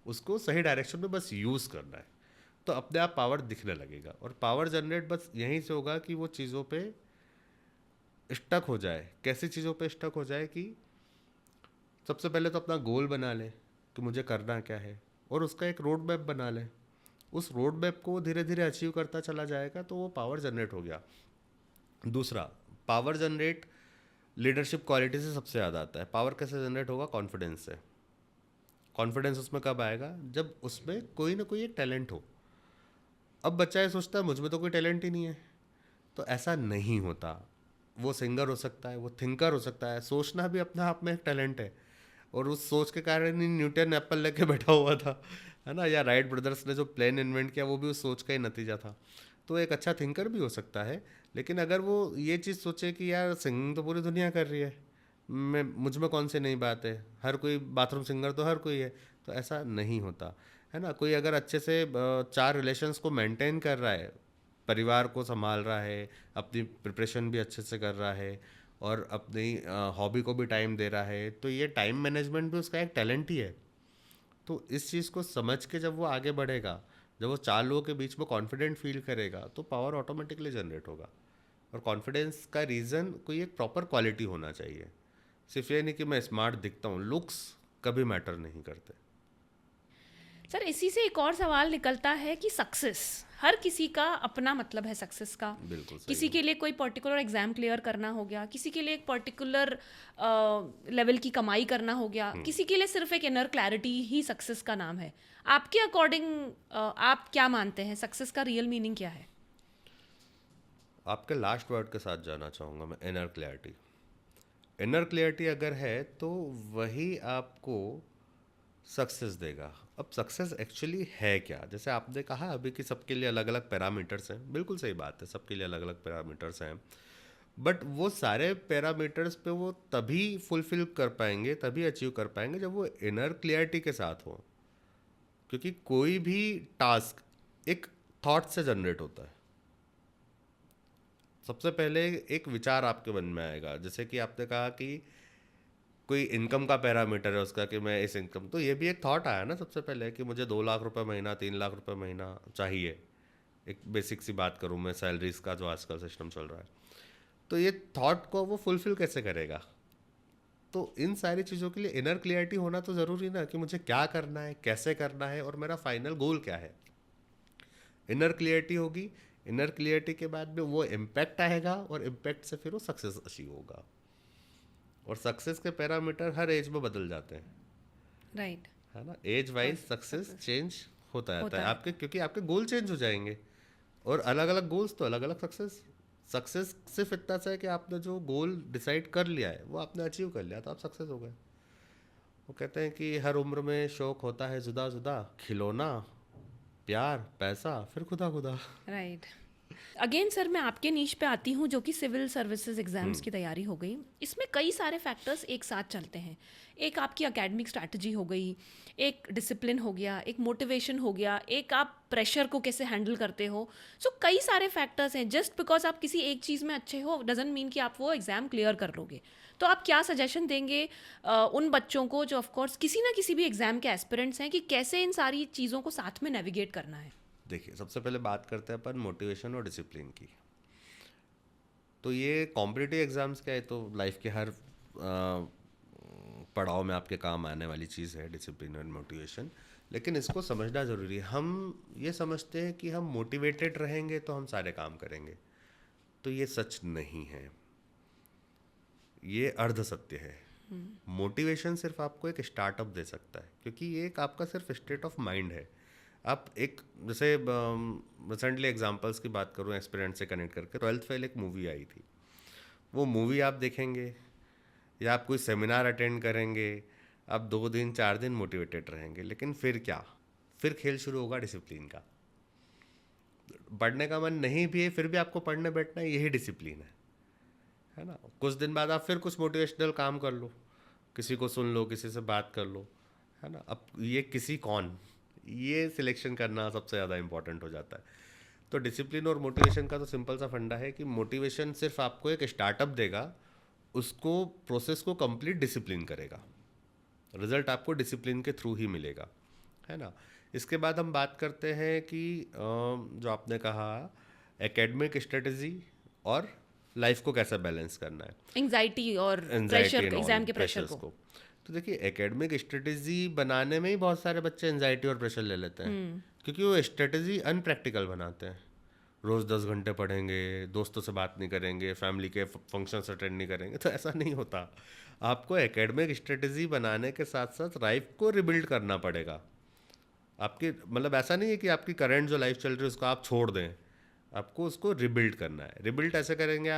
उसको सही डायरेक्शन में बस यूज़ करना है, तो अपने आप पावर दिखने लगेगा। और पावर जनरेट बस यहीं से होगा कि वो चीज़ों पे स्टक हो जाए। कैसी चीज़ों पे स्टक हो जाए कि सबसे पहले तो अपना गोल बना ले कि मुझे करना क्या है, और उसका एक रोड मैप बना ले, उस रोड मैप को धीरे धीरे अचीव करता चला जाएगा, तो वो पावर जनरेट हो गया। दूसरा, पावर जनरेट लीडरशिप क्वालिटी से सबसे ज़्यादा आता है। पावर कैसे जनरेट होगा? कॉन्फिडेंस से। कॉन्फिडेंस उसमें कब आएगा? जब उसमें कोई ना कोई एक टैलेंट हो। अब बच्चा ये सोचता है मुझ में तो कोई टैलेंट ही नहीं है, तो ऐसा नहीं होता। वो सिंगर हो सकता है, वो थिंकर हो सकता है, सोचना भी अपने आप में एक टैलेंट है, और उस सोच के कारण ही न्यूटन एप्पल लेके बैठा हुआ था, है ना, या राइट ब्रदर्स ने जो प्लेन इन्वेंट किया वो भी उस सोच का ही नतीजा था। तो एक अच्छा थिंकर भी हो सकता है। लेकिन अगर वो ये चीज़ सोचे कि यार सिंगिंग तो पूरी दुनिया कर रही है, मैं मुझ में कौन सी नई बात है, हर कोई बाथरूम सिंगर तो हर कोई है, तो ऐसा नहीं होता है ना। कोई अगर अच्छे से 4 रिलेशंस को मेंटेन कर रहा है, परिवार को संभाल रहा है, अपनी प्रिपरेशन भी अच्छे से कर रहा है और अपनी हॉबी को भी टाइम दे रहा है, तो ये टाइम मैनेजमेंट भी उसका एक टैलेंट ही है। तो इस चीज़ को समझ के जब वो आगे बढ़ेगा, जब वो 4 लोगों के बीच में कॉन्फिडेंट फील करेगा, तो पावर ऑटोमेटिकली जनरेट होगा। और कॉन्फिडेंस का रीज़न कोई एक प्रॉपर क्वालिटी होना चाहिए। सिर्फ ये नहीं कि मैं स्मार्ट दिखता हूँ, लुक्स कभी मैटर नहीं करते। सर इसी से एक और सवाल निकलता है कि सक्सेस, हर किसी का अपना मतलब है सक्सेस का। बिल्कुल सही किसी है। के लिए कोई पर्टिकुलर एग्जाम क्लियर करना हो गया, किसी के लिए एक पर्टिकुलर लेवल की कमाई करना हो गया, किसी के लिए सिर्फ एक इनर क्लैरिटी ही सक्सेस का नाम है। आपके अकॉर्डिंग आप क्या मानते हैं, सक्सेस का रियल मीनिंग क्या है? आपके लास्ट वर्ड के साथ जाना चाहूँगा मैं, इनर क्लैरिटी। इनर क्लैरिटी अगर है तो वही आपको सक्सेस देगा। अब सक्सेस एक्चुअली है क्या? जैसे आपने कहा अभी कि सबके लिए अलग अलग पैरामीटर्स हैं, बिल्कुल सही बात है, सबके लिए अलग अलग पैरामीटर्स हैं। बट वो सारे पैरामीटर्स पे वो तभी फुलफिल कर पाएंगे, तभी अचीव कर पाएंगे जब वो इनर क्लियरिटी के साथ हो। क्योंकि कोई भी टास्क एक थॉट से जनरेट होता है। सबसे पहले एक विचार आपके मन में आएगा, जैसे कि आपने कहा कि कोई इनकम का पैरामीटर है उसका कि मैं इस इनकम, तो ये भी एक थॉट आया ना सबसे पहले कि मुझे 2 लाख रुपए महीना, 3 लाख रुपए महीना चाहिए। एक बेसिक सी बात करूँ मैं, सैलरीज का जो आजकल सिस्टम चल रहा है, तो ये थॉट को वो फुलफिल कैसे करेगा? तो इन सारी चीज़ों के लिए इनर क्लियरिटी होना तो ज़रूरी ना, कि मुझे क्या करना है, कैसे करना है और मेरा फाइनल गोल क्या है। इनर क्लियरिटी होगी, इनर क्लियरिटी के बाद में वो इम्पैक्ट आएगा और इम्पैक्ट से फिर वो सक्सेस अचीव होगा। और सक्सेस के पैरामीटर हर एज में बदल जाते हैं, राइट, है ना। एज वाइज सक्सेस चेंज होता रहता होता है है। आपके, क्योंकि आपके गोल चेंज हो जाएंगे और अलग अलग गोल्स तो अलग अलग सक्सेस। सक्सेस सिर्फ इतना सा है कि आपने जो गोल डिसाइड कर लिया है वो आपने अचीव कर लिया तो आप सक्सेस हो गए। वो कहते हैं कि हर उम्र में शौक होता है जुदा जुदा, खिलौना, प्यार, पैसा, फिर खुदा खुदा। राइट। अगेन सर मैं आपके नीश पे आती हूँ, जो कि सिविल सर्विसेज एग्जाम्स की तैयारी हो गई। इसमें कई सारे फैक्टर्स एक साथ चलते हैं। एक आपकी एकेडमिक स्ट्रैटेजी हो गई, एक डिसिप्लिन हो गया, एक मोटिवेशन हो गया, एक आप प्रेशर को कैसे हैंडल करते हो। सो कई सारे फैक्टर्स हैं। जस्ट बिकॉज आप किसी एक चीज़ में अच्छे हो डजंट मीन कि आप वो एग्ज़ाम क्लियर कर लोगे। तो आप क्या सजेशन देंगे उन बच्चों को जो ऑफकोर्स किसी ना किसी भी एग्ज़ाम के एस्पिरेंट्स हैं, कि कैसे इन सारी चीज़ों को साथ में नेविगेट करना है? देखिए, सबसे पहले बात करते हैं अपन मोटिवेशन और डिसिप्लिन की। तो ये कॉम्पिटिटिव एग्जाम्स क्या है, तो लाइफ के हर पड़ाव में आपके काम आने वाली चीज़ है डिसिप्लिन और मोटिवेशन। लेकिन इसको समझना ज़रूरी है। हम ये समझते हैं कि हम मोटिवेटेड रहेंगे तो हम सारे काम करेंगे, तो ये सच नहीं है, ये अर्ध सत्य है। मोटिवेशन सिर्फ आपको एक स्टार्टअप दे सकता है, क्योंकि ये एक आपका सिर्फ स्टेट ऑफ माइंड है। आप एक, जैसे रिसेंटली एग्जांपल्स की बात करूँ एक्सपीरियंस से कनेक्ट करके, 12th फेल एक मूवी आई थी। वो मूवी आप देखेंगे या आप कोई सेमिनार अटेंड करेंगे, आप 2 दिन 4 दिन मोटिवेटेड रहेंगे, लेकिन फिर क्या? फिर खेल शुरू होगा डिसिप्लिन का। पढ़ने का मन नहीं भी है फिर भी आपको पढ़ने बैठना है, यही डिसिप्लिन है ना। कुछ दिन बाद आप फिर कुछ मोटिवेशनल काम कर लो, किसी को सुन लो, किसी से बात कर लो, है ना। अब ये किसी कौन, ये सिलेक्शन करना सबसे ज़्यादा इंपॉर्टेंट हो जाता है। तो डिसिप्लिन और मोटिवेशन का तो सिंपल सा फंडा है कि मोटिवेशन सिर्फ आपको एक स्टार्टअप देगा, उसको प्रोसेस को कंप्लीट डिसिप्लिन करेगा, रिजल्ट आपको डिसिप्लिन के थ्रू ही मिलेगा, है ना। इसके बाद हम बात करते हैं कि जो आपने कहा एकेडमिक स्ट्रेटजी और लाइफ को कैसे बैलेंस करना है, एंग्जाइटी और anxiety pressure, and all exam के प्रेशर प्रेशर्स को। को। तो देखिए, एकेडमिक स्ट्रेटजी बनाने में ही बहुत सारे बच्चे एंजाइटी और प्रेशर ले लेते हैं, क्योंकि वो स्ट्रेटजी अनप्रैक्टिकल बनाते हैं। रोज़ 10 घंटे पढ़ेंगे, दोस्तों से बात नहीं करेंगे, फैमिली के फंक्शंस अटेंड नहीं करेंगे, तो ऐसा नहीं होता। आपको एकेडमिक स्ट्रेटजी बनाने के साथ साथ लाइफ को रिबिल्ड करना पड़ेगा। आपकी मतलब ऐसा नहीं है कि आपकी करंट जो लाइफ चल रही है उसको आप छोड़ दें, आपको उसको रिबिल्ड करना है। रिबिल्ड ऐसे करेंगे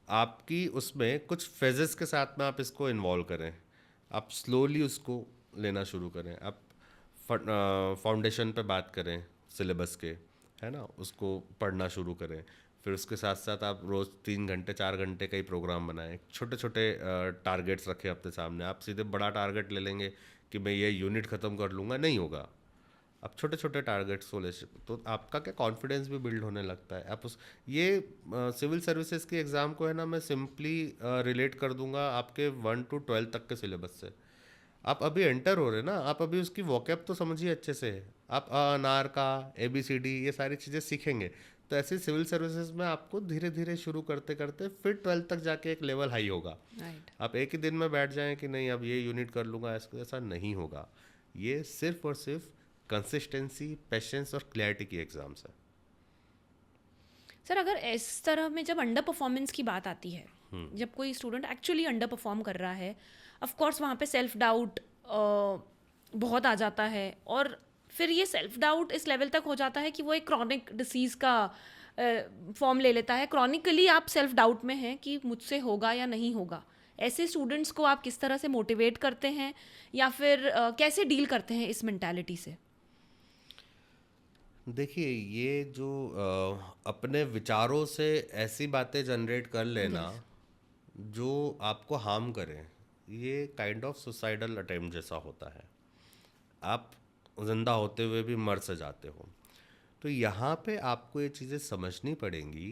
आपकी उसमें कुछ फेजेस के साथ में आप इसको इन्वॉल्व करें, आप स्लोली उसको लेना शुरू करें। आप फाउंडेशन पे बात करें सिलेबस के, है ना, उसको पढ़ना शुरू करें। फिर उसके साथ साथ आप रोज़ 3 घंटे 4 घंटे का ही प्रोग्राम बनाएं, छोटे छोटे टारगेट्स रखें अपने सामने। आप सीधे बड़ा टारगेट ले लेंगे कि मैं ये यूनिट ख़त्म कर लूँगा, नहीं होगा। आप छोटे छोटे टारगेट्स को ले तो आपका क्या कॉन्फिडेंस भी बिल्ड होने लगता है। आप उस ये सिविल सर्विसेज के एग्ज़ाम को है ना, मैं सिंपली रिलेट कर दूंगा आपके 1 to 12 तक के सिलेबस से। आप अभी एंटर हो रहे हैं ना, आप अभी उसकी वोकैब तो समझिए अच्छे से। आप अनार का ABCD ये सारी चीज़ें सीखेंगे। तो ऐसे सिविल सर्विसेज में आपको धीरे धीरे शुरू करते करते फिर 12 तक जाके एक लेवल हाई होगा। राइट। आप एक ही दिन में बैठ जाएं कि नहीं अब ये यूनिट कर लूँगा, ऐसा नहीं होगा। ये सिर्फ और सिर्फ कंसिस्टेंसी, पेशेंस और क्लैरिटी की एग्जाम्स है। सर अगर इस तरह में जब अंडर परफॉर्मेंस की बात आती है, जब कोई स्टूडेंट एक्चुअली अंडर परफॉर्म कर रहा है, ऑफ कोर्स वहाँ पे सेल्फ डाउट बहुत आ जाता है, और फिर ये सेल्फ डाउट इस लेवल तक हो जाता है कि वो एक क्रॉनिक डिसीज़ का फॉर्म ले लेता है। क्रॉनिकली आप सेल्फ डाउट में हैं कि मुझसे होगा या नहीं होगा। ऐसे स्टूडेंट्स को आप किस तरह से मोटिवेट करते हैं, या फिर कैसे डील करते हैं इस मेंटालिटी से? देखिए, ये जो अपने विचारों से ऐसी बातें जनरेट कर लेना यस। जो आपको हार्म करें, ये काइंड ऑफ सुसाइडल अटेम्प्ट जैसा होता है। आप जिंदा होते हुए भी मर से जाते हो। तो यहाँ पे आपको ये चीज़ें समझनी पड़ेंगी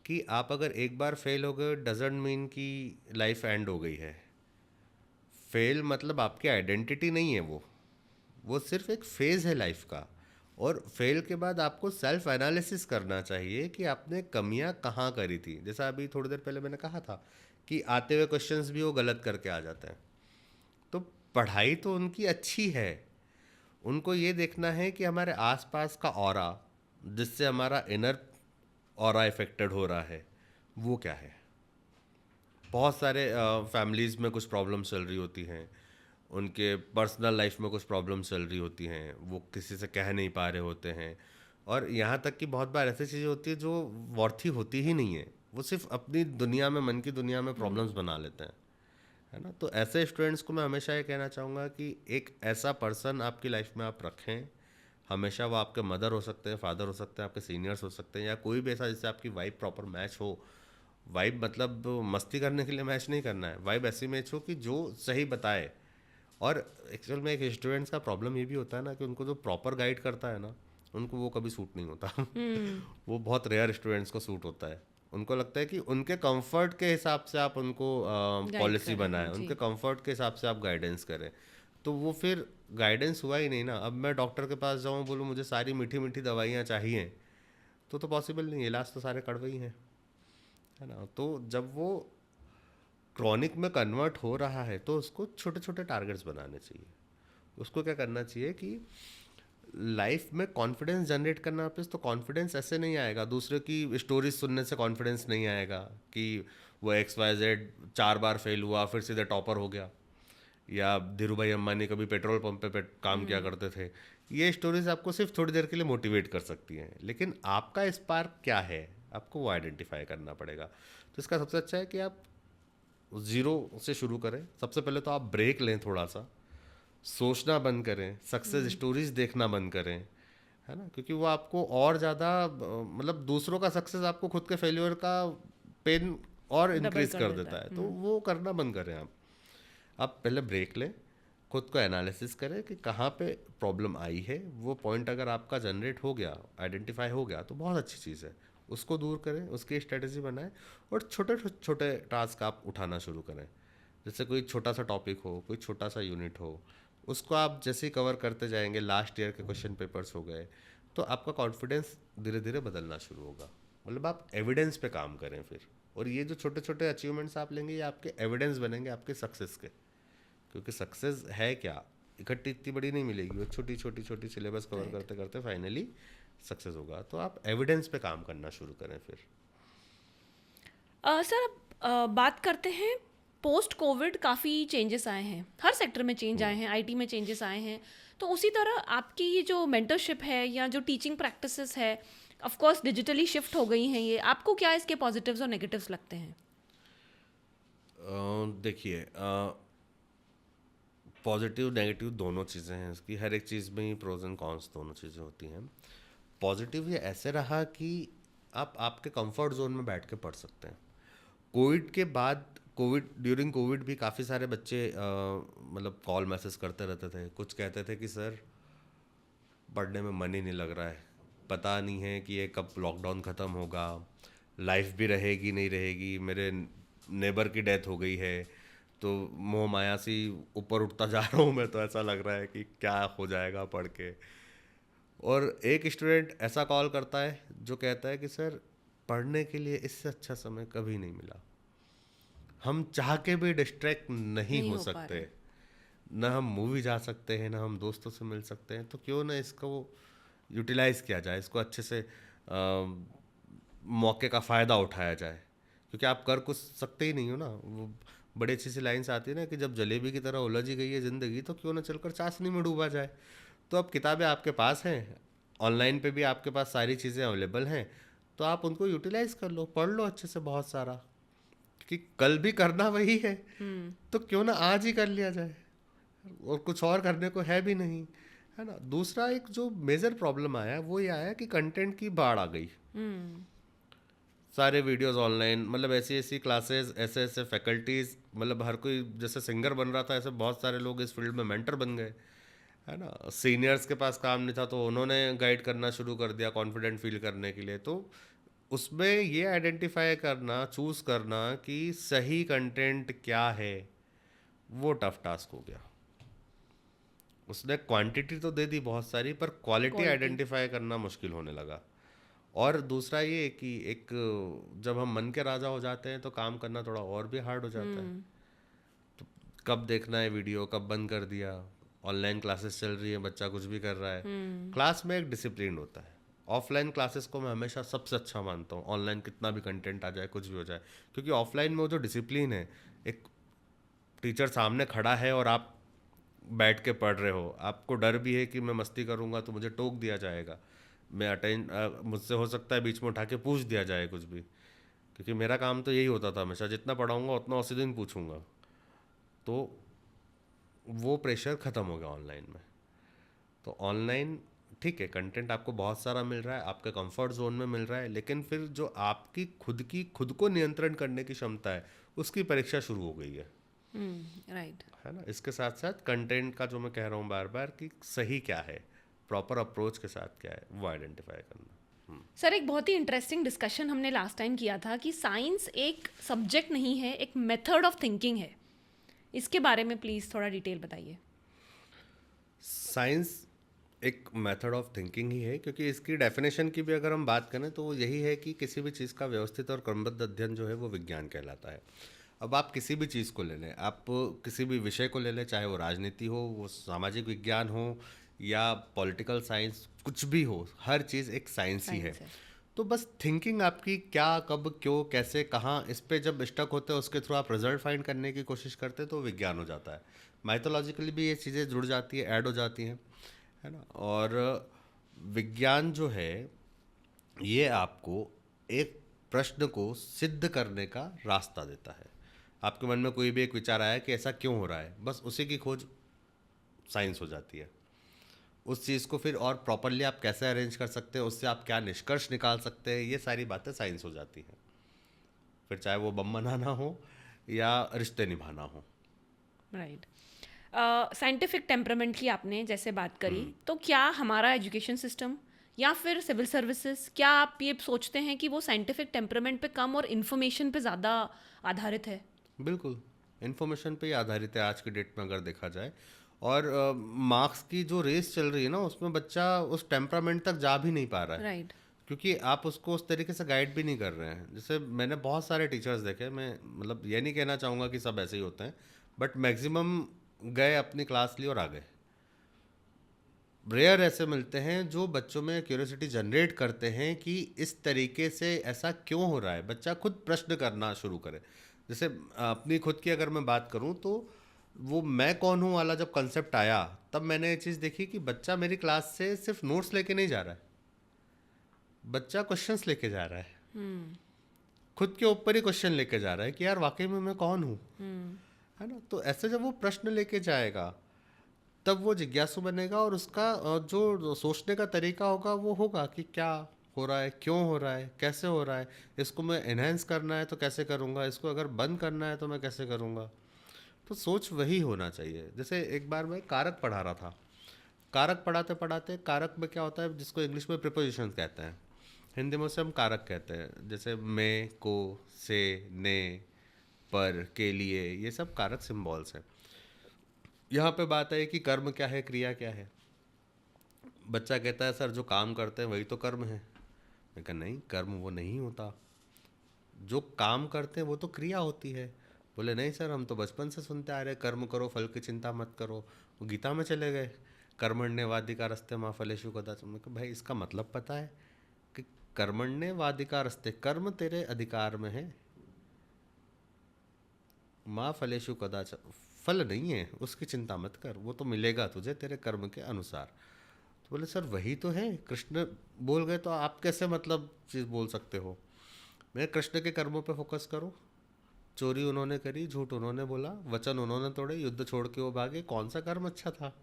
कि आप अगर एक बार फेल हो गए डजेंट मीन कि लाइफ एंड हो गई है। फेल मतलब आपकी आइडेंटिटी नहीं है वो सिर्फ एक फेज़ है लाइफ का। और फेल के बाद आपको सेल्फ एनालिसिस करना चाहिए कि आपने कमियां कहाँ करी थी। जैसा अभी थोड़ी देर पहले मैंने कहा था कि आते हुए क्वेश्चंस भी वो गलत करके आ जाते हैं। तो पढ़ाई तो उनकी अच्छी है, उनको ये देखना है कि हमारे आसपास का ऑरा, जिससे हमारा इनर ऑरा इफेक्टेड हो रहा है, वो क्या है। बहुत सारे फैमिलीज़ में कुछ प्रॉब्लम चल रही होती हैं, उनके पर्सनल लाइफ में कुछ प्रॉब्लम चल रही होती हैं, वो किसी से कह नहीं पा रहे होते हैं। और यहाँ तक कि बहुत बार ऐसी चीज़ें होती है जो वर्थी होती ही नहीं है, वो सिर्फ अपनी दुनिया में, मन की दुनिया में प्रॉब्लम्स बना लेते हैं, है ना। तो ऐसे स्टूडेंट्स को मैं हमेशा ये कहना चाहूँगा कि एक ऐसा पर्सन आपकी लाइफ में आप रखें। हमेशा वो आपके मदर हो सकते हैं, फादर हो सकते हैं, आपके सीनियर्स हो सकते हैं, या कोई भी ऐसा जिससे आपकी वाइब प्रॉपर मैच हो। वाइब मतलब मस्ती करने के लिए मैच नहीं करना है, वाइब ऐसी मैच हो कि जो सही बताए। और एक्चुअल में एक स्टूडेंट्स का प्रॉब्लम ये भी होता है ना कि उनको जो प्रॉपर गाइड करता है ना, उनको वो कभी सूट नहीं होता। वो बहुत रेयर स्टूडेंट्स को सूट होता है। उनको लगता है कि उनके कंफर्ट के हिसाब से आप उनको गाइड पॉलिसी कर रहे बनाएं, हैं जी। उनके कंफर्ट के हिसाब से आप गाइडेंस करें। तो वो फिर गाइडेंस हुआ ही नहीं ना। अब मैं डॉक्टर के पास जाऊँ, बोलूँ मुझे सारी मीठी मीठी दवाइयाँ चाहिए, तो पॉसिबल नहीं है, इलाज तो सारे कड़वे ही हैं, है ना। तो जब वो क्रॉनिक में कन्वर्ट हो रहा है तो उसको छोटे छोटे टारगेट्स बनाने चाहिए। उसको क्या करना चाहिए कि लाइफ में कॉन्फिडेंस जनरेट करना पे। तो कॉन्फिडेंस ऐसे नहीं आएगा, दूसरे की स्टोरीज सुनने से कॉन्फिडेंस नहीं आएगा कि वो XYZ 4 बार फेल हुआ फिर सीधे टॉपर हो गया, या धीरू भाई अम्बानी कभी पेट्रोल पंप पे काम किया करते थे। ये स्टोरीज आपको सिर्फ थोड़ी देर के लिए मोटिवेट कर सकती हैं, लेकिन आपका स्पार्क क्या है, आपको वो आइडेंटिफाई करना पड़ेगा। तो इसका सबसे अच्छा है कि आप ज़ीरो से शुरू करें। सबसे पहले तो आप ब्रेक लें, थोड़ा सा सोचना बंद करें, सक्सेस स्टोरीज देखना बंद करें, है ना। क्योंकि वो आपको और ज़्यादा मतलब दूसरों का सक्सेस आपको खुद के फेल्योर का पेन और डबल इंक्रीज कर कर देता देता है। है। तो वो करना बंद करें आप पहले ब्रेक लें, खुद को एनालिसिस करें कि कहाँ पे प्रॉब्लम आई है। वो पॉइंट अगर आपका जनरेट हो गया, आइडेंटिफाई हो गया, तो बहुत अच्छी चीज़ है। उसको दूर करें, उसकी स्ट्रेटजी बनाएं, और छोटे छोटे टास्क आप उठाना शुरू करें। जैसे कोई छोटा सा टॉपिक हो, कोई छोटा सा यूनिट हो, उसको आप जैसे ही कवर करते जाएंगे, लास्ट ईयर के क्वेश्चन पेपर्स हो गए, तो आपका कॉन्फिडेंस धीरे धीरे बदलना शुरू होगा। मतलब आप एविडेंस पे काम करें फिर। और ये जो छोटे छोटे अचीवमेंट्स आप लेंगे, ये आपके एविडेंस बनेंगे आपके सक्सेस के। क्योंकि सक्सेस है क्या, इकट्ठी इतनी बड़ी नहीं मिलेगी, वो छोटी छोटी छोटी सिलेबस कवर राइट। करते करते फाइनली सक्सेस होगा। तो आप एविडेंस पे काम करना शुरू करें फिर। सर अब बात करते हैं, पोस्ट कोविड काफ़ी चेंजेस आए हैं, हर सेक्टर में चेंज आए हैं, आईटी में चेंजेस आए हैं। तो उसी तरह आपकी ये जो मेंटरशिप है या जो टीचिंग प्रैक्टिसेस है, ऑफ कोर्स डिजिटली शिफ्ट हो गई हैं, ये आपको क्या इसके पॉजिटिव्स और नेगेटिव्स लगते हैं? देखिए, पॉजिटिव नेगेटिव दोनों चीज़ें हैं इसकी। हर एक चीज़ में ही प्रोज एंड कॉन्स दोनों चीज़ें होती हैं। पॉजिटिव ये ऐसे रहा कि आप आपके कंफर्ट जोन में बैठ के पढ़ सकते हैं। कोविड के बाद, ड्यूरिंग कोविड भी काफ़ी सारे बच्चे मतलब कॉल मैसेज करते रहते थे। कुछ कहते थे कि सर पढ़ने में मन ही नहीं लग रहा है, पता नहीं है कि ये कब लॉकडाउन ख़त्म होगा, लाइफ भी रहेगी नहीं रहेगी, मेरे नेबर की डेथ हो गई है तो मोह माया सी ऊपर उठता जा रहा हूँ मैं, तो ऐसा लग रहा है कि क्या हो जाएगा पढ़ के। और एक स्टूडेंट ऐसा कॉल करता है जो कहता है कि सर पढ़ने के लिए इससे अच्छा समय कभी नहीं मिला, हम चाह के भी डिस्ट्रैक्ट नहीं नहीं हो हो पा सकते, रहे। ना हम मूवी जा सकते हैं, ना हम दोस्तों से मिल सकते हैं, तो क्यों ना इसको यूटिलाइज किया जाए, इसको अच्छे से मौके का फ़ायदा उठाया जाए। क्योंकि आप कर कुछ सकते ही नहीं हो ना। वो बड़ी अच्छी सी लाइन्स आती है ना कि जब जलेबी की तरह उलझी गई है ज़िंदगी, तो क्यों ना चलकर चाशनी में डूबा जाए। तो अब किताबें आपके पास हैं, ऑनलाइन पे भी आपके पास सारी चीज़ें अवेलेबल हैं, तो आप उनको यूटिलाइज कर लो, पढ़ लो अच्छे से बहुत सारा, कि कल भी करना वही है, तो क्यों ना आज ही कर लिया जाए, और कुछ और करने को है भी नहीं, है ना। दूसरा एक जो मेजर प्रॉब्लम आया वो ये आया कि कंटेंट की बाढ़ आ गई। सारे वीडियोस ऑनलाइन, मतलब ऐसी ऐसी क्लासेस, ऐसे ऐसे फैकल्टीज, मतलब हर कोई जैसे सिंगर बन रहा था ऐसे बहुत सारे लोग इस फील्ड में मेंटर बन गए, है ना। सीनियर्स के पास काम नहीं था तो उन्होंने गाइड करना शुरू कर दिया कॉन्फिडेंट फील करने के लिए। तो उसमें ये आइडेंटिफाई करना, चूज करना कि सही कंटेंट क्या है, वो टफ टास्क हो गया। उसने क्वांटिटी तो दे दी बहुत सारी, पर क्वालिटी क्वालिटी। आइडेंटिफाई करना मुश्किल होने लगा। और दूसरा ये कि एक, जब हम मन के राजा हो जाते हैं तो काम करना थोड़ा और भी हार्ड हो जाता है। तो कब देखना है वीडियो, कब बंद कर दिया, ऑनलाइन क्लासेस चल रही है, बच्चा कुछ भी कर रहा है। क्लास में एक डिसिप्लिन होता है। ऑफलाइन क्लासेस को मैं हमेशा सबसे अच्छा मानता हूँ, ऑनलाइन कितना भी कंटेंट आ जाए, कुछ भी हो जाए, क्योंकि ऑफलाइन में वो जो डिसिप्लिन है, एक टीचर सामने खड़ा है और आप बैठ के पढ़ रहे हो, आपको डर भी है कि मैं मस्ती करूंगा तो मुझे टोक दिया जाएगा, मैं मुझसे हो सकता है बीच में उठा के पूछ दिया जाए कुछ भी, क्योंकि मेरा काम तो यही होता था हमेशा, जितना पढ़ाऊंगा उतना उसी दिन पूछूंगा। तो वो प्रेशर ख़त्म हो गया ऑनलाइन में। तो ऑनलाइन ठीक है, कंटेंट आपको बहुत सारा मिल रहा है, आपके कंफर्ट जोन में मिल रहा है, लेकिन फिर जो आपकी खुद को नियंत्रण करने की क्षमता है, उसकी परीक्षा शुरू हो गई है। राइट। है ना। इसके साथ साथ कंटेंट का जो मैं कह रहा हूँ बार बार कि सही क्या है, प्रॉपर अप्रोच के साथ क्या है, वो आइडेंटिफाई करना। सर, एक बहुत ही इंटरेस्टिंग डिस्कशन हमने लास्ट टाइम किया था कि साइंस एक सब्जेक्ट नहीं है, एक मेथड ऑफ थिंकिंग है। इसके बारे में प्लीज़ थोड़ा डिटेल बताइए। साइंस एक मेथड ऑफ थिंकिंग ही है, क्योंकि इसकी डेफिनेशन की भी अगर हम बात करें तो वो यही है कि किसी भी चीज़ का व्यवस्थित और क्रमबद्ध अध्ययन जो है वो विज्ञान कहलाता है। अब आप किसी भी चीज़ को ले लें, आप किसी भी विषय को ले लें, चाहे वो राजनीति हो, वो सामाजिक विज्ञान हो, या पॉलिटिकल साइंस, कुछ भी हो, हर चीज़ एक साइंस ही है। साइंस है। तो बस थिंकिंग आपकी क्या, कब, क्यों, कैसे, कहाँ, इस पे जब स्टक होते हैं, उसके थ्रू आप रिजल्ट फाइंड करने की कोशिश करते हैं, तो विज्ञान हो जाता है। माइथोलॉजिकली भी ये चीज़ें जुड़ जाती है, ऐड हो जाती हैं, है ना। और विज्ञान जो है ये आपको एक प्रश्न को सिद्ध करने का रास्ता देता है। आपके मन में कोई भी एक विचार आया कि ऐसा क्यों हो रहा है, बस उसी की खोज साइंस हो जाती है। उस चीज़ को फिर और प्रॉपरली आप कैसे अरेंज कर सकते हैं, उससे आप क्या निष्कर्ष निकाल सकते हैं, ये सारी बातें साइंस हो जाती हैं। फिर चाहे वो बम बनाना हो या रिश्ते निभाना हो। राइट। साइंटिफिक टेम्परामेंट की आपने जैसे बात करी, तो क्या हमारा एजुकेशन सिस्टम या फिर सिविल सर्विसेज, क्या आप ये सोचते हैं कि वो साइंटिफिक टेम्परामेंट पे कम और इन्फॉर्मेशन पे ज़्यादा आधारित है? बिल्कुल, इन्फॉर्मेशन पे ही आधारित है आज की डेट में अगर देखा जाए। और मार्क्स की जो रेस चल रही है ना, उसमें बच्चा उस टेम्परामेंट तक जा भी नहीं पा रहा है। राइट। क्योंकि आप उसको उस तरीके से गाइड भी नहीं कर रहे हैं। जैसे मैंने बहुत सारे टीचर्स देखे, मैं मतलब ये नहीं कहना चाहूँगा कि सब ऐसे ही होते हैं, बट मैक्सिमम गए, अपनी क्लास ली और आ गए। रेयर ऐसे मिलते हैं जो बच्चों में क्यूरियोसिटी जनरेट करते हैं कि इस तरीके से ऐसा क्यों हो रहा है, बच्चा खुद प्रश्न करना शुरू करे। जैसे अपनी खुद की अगर मैं बात करूं, तो वो मैं कौन हूं वाला जब कंसेप्ट आया, तब मैंने ये चीज़ देखी कि बच्चा मेरी क्लास से सिर्फ नोट्स लेके नहीं जा रहा है, बच्चा क्वेश्चंस लेके जा रहा है। खुद के ऊपर ही क्वेश्चन लेके जा रहा है कि यार वाकई में मैं कौन हूँ, है ना। तो ऐसे जब वो प्रश्न लेके जाएगा, तब वो जिज्ञासु बनेगा और उसका जो सोचने का तरीका होगा वो होगा कि क्या हो रहा है, क्यों हो रहा है, कैसे हो रहा है, इसको मैं एनहेंस करना है तो कैसे करूँगा, इसको अगर बंद करना है तो मैं कैसे करूँगा। तो सोच वही होना चाहिए। जैसे एक बार मैं कारक पढ़ा रहा था, कारक पढ़ाते पढ़ाते, कारक में क्या होता है जिसको इंग्लिश में प्रिपोजिशंस कहते हैं, हिंदी में उसे हम कारक कहते हैं। जैसे में, को, से, ने, पर, के लिए, ये सब कारक सिंबल्स हैं। यहाँ पे बात है कि कर्म क्या है, क्रिया क्या है। बच्चा कहता है सर जो काम करते हैं वही तो कर्म है। मैं कहा नहीं, कर्म वो नहीं होता, जो काम करते हैं वो तो क्रिया होती है। बोले नहीं सर, हम तो बचपन से सुनते आ रहे कर्म करो फल की चिंता मत करो। वो गीता में चले गए, कर्मण्येवाधिकारस्ते मा फलेषु कदाचन। मैं कहा भाई इसका मतलब पता है कि कर्मण्येवाधिकारस्ते, कर्म तेरे अधिकार में है, माँ फलेषु कदाचन, फल नहीं है उसकी चिंता मत कर, वो तो मिलेगा तुझे तेरे कर्म के अनुसार। तो बोले सर वही तो है, कृष्ण बोल गए तो आप कैसे मतलब चीज़ बोल सकते हो। मैं कृष्ण के कर्मों पे फोकस करो, चोरी उन्होंने करी, झूठ उन्होंने बोला, वचन उन्होंने तोड़े, युद्ध छोड़ के वो भागे, कौन सा कर्म अच्छा था,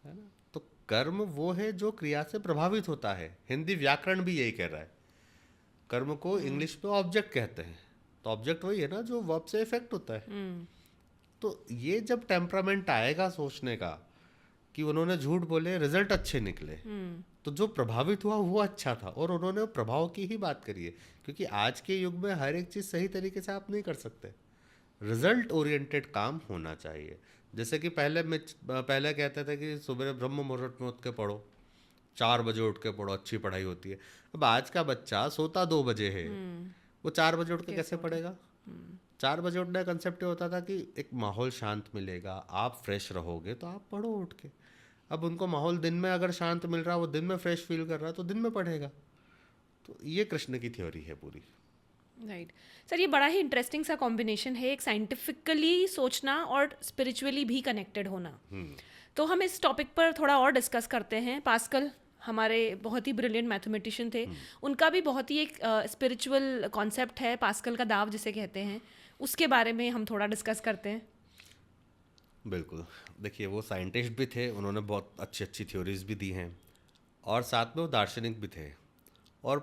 है ना। तो कर्म वो है जो क्रिया से प्रभावित होता है। हिंदी व्याकरण भी यही कह रहा है। कर्म को इंग्लिश में ऑब्जेक्ट कहते हैं, तो ऑब्जेक्ट वही है ना जो वर्ब से इफेक्ट होता है। तो ये जब टेम्परामेंट आएगा सोचने का कि उन्होंने झूठ बोले, रिजल्ट अच्छे निकले, तो जो प्रभावित हुआ वो अच्छा था, और उन्होंने प्रभाव की ही बात करी है। क्योंकि आज के युग में हर एक चीज़ सही तरीके से आप नहीं कर सकते, रिजल्ट ओरिएंटेड काम होना चाहिए। जैसे कि पहले कहते थे कि सुबह ब्रह्म मुहूर्त में उठ के पढ़ो, 4 बजे उठ के पढ़ो, अच्छी पढ़ाई होती है। अब आज का बच्चा सोता 2 बजे है, वो 4 बजे उठ के कैसे पढ़ेगा। 4 बजे उठने का कंसेप्ट ये होता था कि एक माहौल शांत मिलेगा, आप फ्रेश रहोगे तो आप पढ़ो उठ के। अब उनको माहौल दिन में अगर शांत मिल रहा है, वो दिन में फ्रेश फील कर रहा है, तो दिन में पढ़ेगा। तो ये कृष्ण की थ्योरी है पूरी। राइट सर, ये बड़ा ही इंटरेस्टिंग सा कॉम्बिनेशन है, एक साइंटिफिकली सोचना और स्पिरिचुअली भी कनेक्टेड होना। तो हम इस टॉपिक पर थोड़ा और डिस्कस करते हैं। पास्कल हमारे बहुत ही ब्रिलियंट मैथमेटिशियन थे, उनका भी बहुत ही एक स्पिरिचुअल कॉन्सेप्ट है, पास्कल का दाव जिसे कहते हैं, उसके बारे में हम थोड़ा डिस्कस करते हैं। बिल्कुल, देखिए वो साइंटिस्ट भी थे, उन्होंने बहुत अच्छी अच्छी थ्योरीज भी दी हैं, और साथ में वो दार्शनिक भी थे। और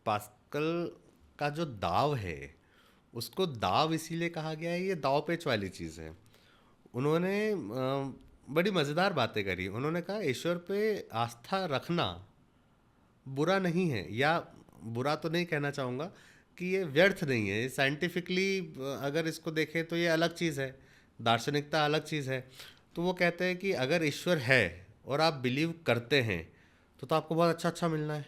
पास्कल का जो दाव है, उसको दाव इसीलिए कहा गया है, ये दाव पेच वाली चीज़ है। उन्होंने बड़ी मज़ेदार बातें करी। उन्होंने कहा ईश्वर पे आस्था रखना बुरा नहीं है, या बुरा तो नहीं कहना चाहूँगा कि ये व्यर्थ नहीं है। साइंटिफिकली अगर इसको देखें तो ये अलग चीज़ है, दार्शनिकता अलग चीज़ है। तो वो कहते हैं कि अगर ईश्वर है और आप बिलीव करते हैं तो आपको बहुत अच्छा अच्छा मिलना है,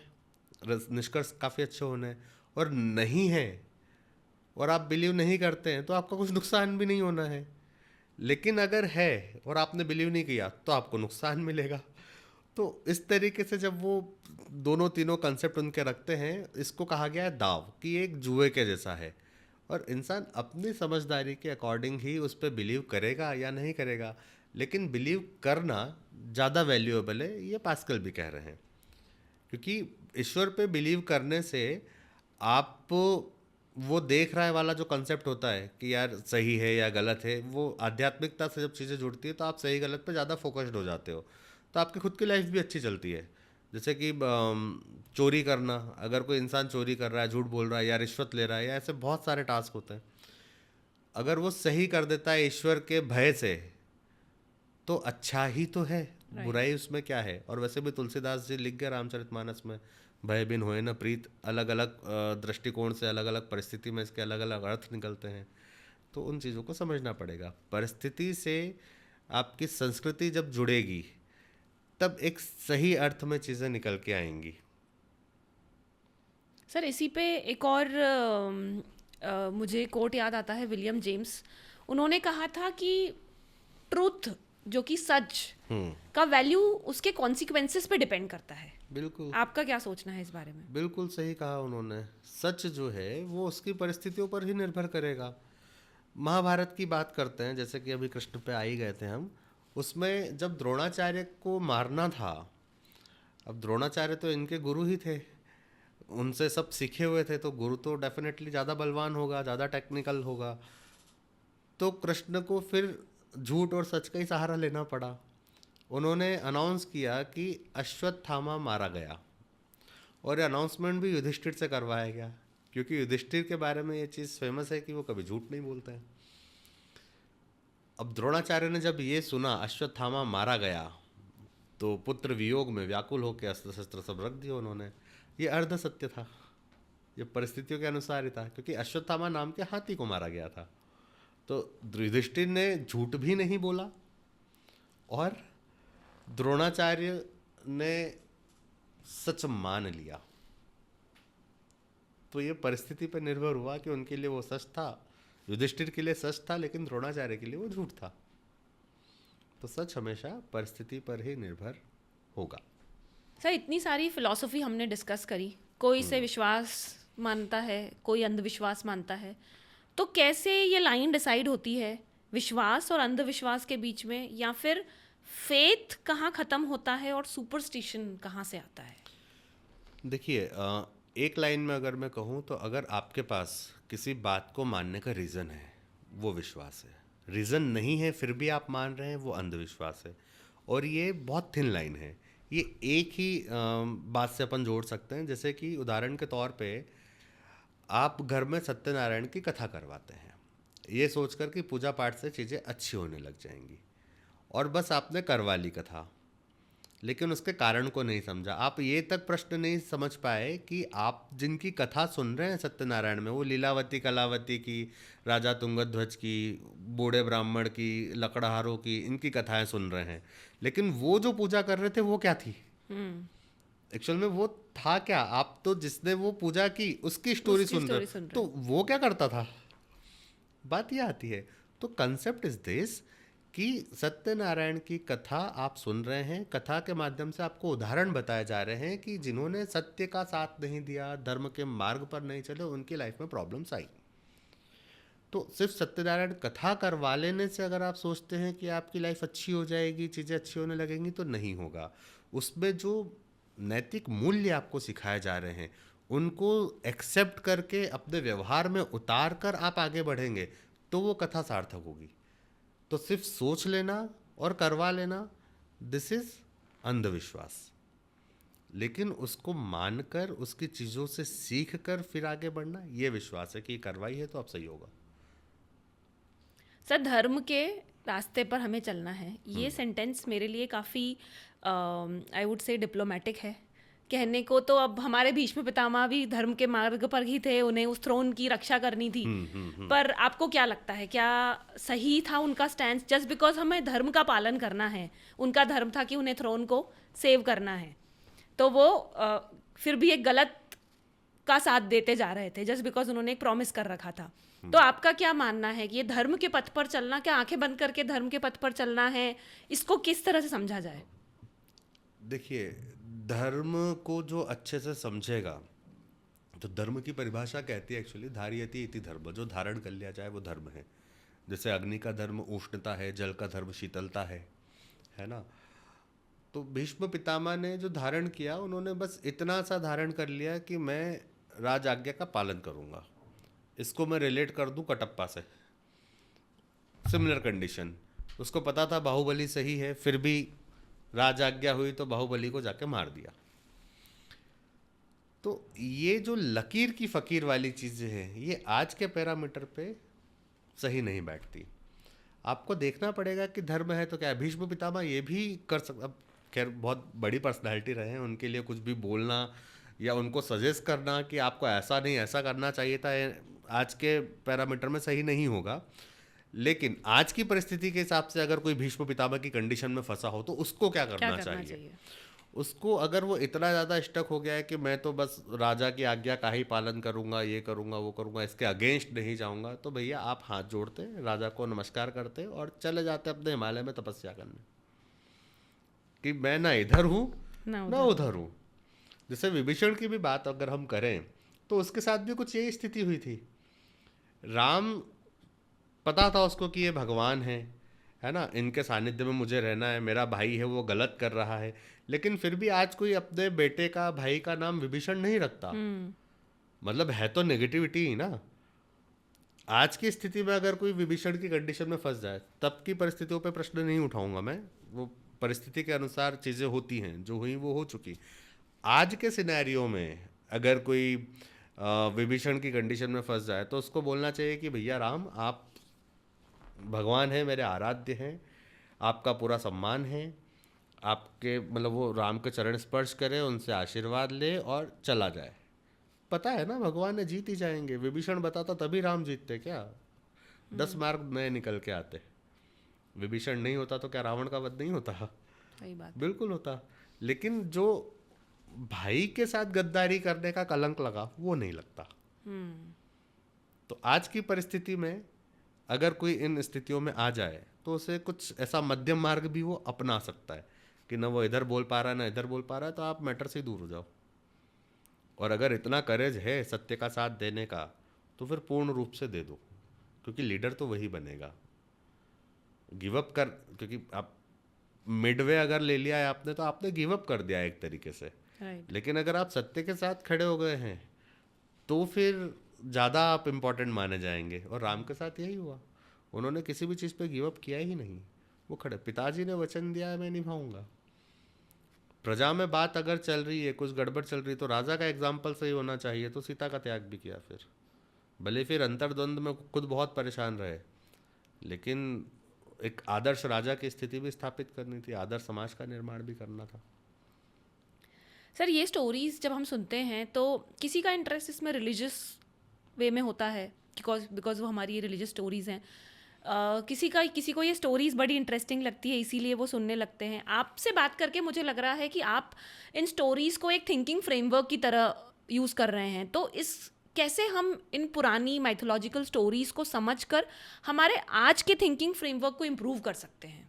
निष्कर्ष काफ़ी अच्छे होने हैं। और नहीं है और आप बिलीव नहीं करते हैं तो आपका कुछ नुकसान भी नहीं होना है। लेकिन अगर है और आपने बिलीव नहीं किया तो आपको नुकसान मिलेगा। तो इस तरीके से जब वो दोनों तीनों कंसेप्ट उनके रखते हैं, इसको कहा गया है दाव, कि एक जुए के जैसा है, और इंसान अपनी समझदारी के अकॉर्डिंग ही उस पर बिलीव करेगा या नहीं करेगा। लेकिन बिलीव करना ज़्यादा वैल्यूएबल है, ये पास्कल भी कह रहे हैं। क्योंकि ईश्वर पे बिलीव करने से आप वो देख रहा है वाला जो कंसेप्ट होता है कि यार सही है या गलत है, वो आध्यात्मिकता से जब चीज़ें जुड़ती है तो आप सही गलत पे ज़्यादा फोकस्ड हो जाते हो, तो आपकी खुद की लाइफ भी अच्छी चलती है। जैसे कि चोरी करना, अगर कोई इंसान चोरी कर रहा है, झूठ बोल रहा है या रिश्वत ले रहा है, या ऐसे बहुत सारे टास्क होते हैं, अगर वो सही कर देता है ईश्वर के भय से तो अच्छा ही तो है, बुराई उसमें क्या है। और वैसे भी तुलसीदास जी लिख गए रामचरितमानस में, भय बिन होए न प्रीत। अलग अलग दृष्टिकोण से अलग अलग परिस्थिति में इसके अलग अलग अर्थ निकलते हैं। तो उन चीज़ों को समझना पड़ेगा। परिस्थिति से आपकी संस्कृति जब जुड़ेगी तब एक सही अर्थ में चीज़ें निकल के आएंगी। सर इसी पे एक और मुझे कोट याद आता है, विलियम जेम्स, उन्होंने कहा था कि ट्रूथ जो कि सच का वैल्यू उसके कॉन्सिक्वेंसेस पे डिपेंड करता है। बिल्कुल, आपका क्या सोचना है इस बारे में? बिल्कुल सही कहा उन्होंने। सच जो है वो उसकी परिस्थितियों पर ही निर्भर करेगा। महाभारत की बात करते हैं, जैसे कि अभी कृष्ण पे आ ही गए थे हम, उसमें जब द्रोणाचार्य को मारना था, अब द्रोणाचार्य तो इनके गुरु ही थे, उनसे सब सीखे हुए थे, तो गुरु तो डेफिनेटली ज़्यादा बलवान होगा, ज़्यादा टेक्निकल होगा। तो कृष्ण को फिर झूठ और सच का ही सहारा लेना पड़ा। उन्होंने अनाउंस किया कि अश्वत्थामा मारा गया, और ये अनाउंसमेंट भी युधिष्ठिर से करवाया गया, क्योंकि युधिष्ठिर के बारे में ये चीज़ फेमस है कि वो कभी झूठ नहीं बोलते हैं। अब द्रोणाचार्य ने जब ये सुना अश्वत्थामा मारा गया, तो पुत्र वियोग में व्याकुल होकर अस्त्र शस्त्र सब रख दिए उन्होंने। ये अर्ध सत्य था, ये परिस्थितियों के अनुसार ही था, क्योंकि अश्वत्थामा नाम के हाथी को मारा गया था। तो युधिष्ठिर ने झूठ भी नहीं बोला, और द्रोणाचार्य ने सच मान लिया। तो ये परिस्थिति पर निर्भर हुआ कि उनके लिए वो सच था, युधिष्ठिर के लिए सच था, लेकिन द्रोणाचार्य के लिए वो झूठ था। तो सच हमेशा परिस्थिति पर ही निर्भर होगा। सर, इतनी सारी फिलॉसफी हमने डिस्कस करी, कोई इसे विश्वास मानता है, कोई अंधविश्वास मानता है, तो कैसे ये लाइन डिसाइड होती है विश्वास और अंधविश्वास के बीच में, या फिर फेथ कहाँ ख़त्म होता है और सुपरस्टिशन कहाँ से आता है? देखिए, एक लाइन में अगर मैं कहूँ तो अगर आपके पास किसी बात को मानने का रीज़न है, वो विश्वास है। रीज़न नहीं है फिर भी आप मान रहे हैं, वो अंधविश्वास है। और ये बहुत थिन लाइन है। ये एक ही बात से अपन जोड़ सकते हैं, जैसे कि उदाहरण के तौर पे आप घर में सत्यनारायण की कथा करवाते हैं, ये सोचकर कि पूजा पाठ से चीज़ें अच्छी होने लग जाएंगी, और बस आपने करवा ली कथा, लेकिन उसके कारण को नहीं समझा। आप ये तक प्रश्न नहीं समझ पाए कि आप जिनकी कथा सुन रहे हैं सत्यनारायण में, वो लीलावती कलावती की, राजा तुंगध्वज की, बूढ़े ब्राह्मण की, लकड़हारों की, इनकी कथाएं सुन रहे हैं, लेकिन वो जो पूजा कर रहे थे वो क्या थी एक्चुअल में? वो था क्या? आप तो जिसने वो पूजा की उसकी स्टोरी सुन रहे, तो वो क्या करता था? बात ये आती है। तो कंसेप्ट इज दिस कि सत्यनारायण की कथा आप सुन रहे हैं, कथा के माध्यम से आपको उदाहरण बताए जा रहे हैं कि जिन्होंने सत्य का साथ नहीं दिया, धर्म के मार्ग पर नहीं चले, उनकी लाइफ में प्रॉब्लम्स आई। तो सिर्फ सत्यनारायण कथा करवा लेने से अगर आप सोचते हैं कि आपकी लाइफ अच्छी हो जाएगी, चीज़ें अच्छी होने लगेंगी, तो नहीं होगा। उसमें जो नैतिक मूल्य आपको सिखाए जा रहे हैं, उनको एक्सेप्ट करके अपने व्यवहार में उतार कर आप आगे बढ़ेंगे, तो वो कथा सार्थक होगी। तो सिर्फ सोच लेना और करवा लेना, दिस इज अंधविश्वास। लेकिन उसको मानकर, उसकी चीज़ों से सीख कर फिर आगे बढ़ना, ये विश्वास है कि करवाई है तो अब सही होगा। सर, धर्म के रास्ते पर हमें चलना है, ये सेंटेंस मेरे लिए काफ़ी आई वुड से डिप्लोमेटिक है। कहने को तो अब हमारे भीष्म पितामह भी धर्म के मार्ग पर ही थे, उन्हें उस थ्रोन की रक्षा करनी थी। पर आपको क्या लगता है, क्या सही था उनका स्टैंड? जस्ट बिकॉज हमें धर्म का पालन करना है, उनका धर्म था कि उन्हें थ्रोन को सेव करना है, तो वो फिर भी एक गलत का साथ देते जा रहे थे जस्ट बिकॉज उन्होंने एक प्रॉमिस कर रखा था। तो आपका क्या मानना है कि ये धर्म के पथ पर चलना, क्या आंखें बंद करके धर्म के पथ पर चलना है? इसको किस तरह से समझा जाए? देखिए, धर्म को जो अच्छे से समझेगा, तो धर्म की परिभाषा कहती है एक्चुअली धार्यति इति धर्म, जो धारण कर लिया जाए वो धर्म है। जैसे अग्नि का धर्म उष्णता है, जल का धर्म शीतलता है ना। तो भीष्म पितामह ने जो धारण किया, उन्होंने बस इतना सा धारण कर लिया कि मैं राज आज्ञा का पालन करूंगा। इसको मैं रिलेट कर दूं कटप्पा से, सिमिलर कंडीशन। उसको पता था बाहुबली सही है, फिर भी राज आज्ञा हुई तो बाहुबली को जाके मार दिया। तो ये जो लकीर की फकीर वाली चीज़ें हैं, ये आज के पैरामीटर पे सही नहीं बैठती। आपको देखना पड़ेगा कि धर्म है तो क्या है। भीष्म पितामह ये भी कर सकते, अब खैर बहुत बड़ी पर्सनालिटी रहे हैं, उनके लिए कुछ भी बोलना या उनको सजेस्ट करना कि आपको ऐसा नहीं ऐसा करना चाहिए था, आज के पैरामीटर में सही नहीं होगा। लेकिन आज की परिस्थिति के हिसाब से अगर कोई भीष्म पितामह की कंडीशन में फंसा हो तो उसको क्या करना चाहिए? उसको अगर वो इतना ज़्यादा स्टक हो गया है कि मैं तो बस राजा की आज्ञा का ही पालन करूंगा, ये करूंगा वो करूंगा, इसके अगेंस्ट नहीं जाऊंगा, तो भैया आप हाथ जोड़ते, राजा को नमस्कार करते और चले जाते अपने हिमालय में तपस्या करने, कि मैं ना इधर हूँ ना उधर हूँ। जैसे विभीषण की भी बात अगर हम करें तो उसके साथ भी कुछ यही स्थिति हुई थी। राम पता था उसको कि ये भगवान है ना, इनके सानिध्य में मुझे रहना है, मेरा भाई है वो गलत कर रहा है, लेकिन फिर भी आज कोई अपने बेटे का, भाई का नाम विभीषण नहीं रखता। मतलब है तो नेगेटिविटी ही ना। आज की स्थिति में अगर कोई विभीषण की कंडीशन में फंस जाए, तब की परिस्थितियों पे प्रश्न नहीं उठाऊंगा मैं, वो परिस्थिति के अनुसार चीज़ें होती हैं, जो हुई वो हो चुकी। आज के सिनेरियो में अगर कोई विभीषण की कंडीशन में फंस जाए तो उसको बोलना चाहिए कि भैया राम, आप भगवान हैं, मेरे आराध्य हैं, आपका पूरा सम्मान है, आपके मतलब वो राम के चरण स्पर्श करे, उनसे आशीर्वाद ले और चला जाए। पता है ना भगवान ने जीत ही जाएंगे। विभीषण बताता तभी राम जीतते क्या? 10 मार्ग नए निकल के आते। विभीषण नहीं होता तो क्या रावण का वध नहीं होता? सही बात। बिल्कुल होता। लेकिन जो भाई के साथ गद्दारी करने का कलंक लगा वो नहीं लगता। तो आज की परिस्थिति में अगर कोई इन स्थितियों में आ जाए तो उसे कुछ ऐसा मध्यम मार्ग भी वो अपना सकता है कि ना वो इधर बोल पा रहा है ना इधर बोल पा रहा है, तो आप मैटर से दूर हो जाओ। और अगर इतना करेज है सत्य का साथ देने का तो फिर पूर्ण रूप से दे दो, क्योंकि लीडर तो वही बनेगा। गिव अप कर, क्योंकि आप मिडवे अगर ले लिया है आपने तो आपने गिव अप कर दिया एक तरीके से। लेकिन अगर आप सत्य के साथ खड़े हो गए हैं तो फिर ज़्यादा आप इम्पोर्टेंट माने जाएंगे। और राम के साथ यही हुआ, उन्होंने किसी भी चीज़ पे गिव अप किया ही नहीं। वो खड़े, पिताजी ने वचन दिया है मैं निभाऊंगा। प्रजा में बात अगर चल रही है, कुछ गड़बड़ चल रही है, तो राजा का एग्जाम्पल सही होना चाहिए। तो सीता का त्याग भी किया, फिर भले फिर अंतर्द्वंद में खुद बहुत परेशान रहे, लेकिन एक आदर्श राजा की स्थिति भी स्थापित करनी थी, आदर्श समाज का निर्माण भी करना था। सर, ये स्टोरीज जब हम सुनते हैं तो किसी का इंटरेस्ट इसमें रिलीजियस वे में होता है, बिकॉज वो हमारी ये रिलीजियस स्टोरीज हैं। किसी को ये स्टोरीज बड़ी इंटरेस्टिंग लगती है, इसीलिए वो सुनने लगते हैं। आपसे बात करके मुझे लग रहा है कि आप इन स्टोरीज को एक थिंकिंग फ्रेमवर्क की तरह यूज़ कर रहे हैं। तो इस कैसे हम इन पुरानी माइथोलॉजिकल स्टोरीज को समझकर हमारे आज के थिंकिंग फ्रेमवर्क को इम्प्रूव कर सकते हैं?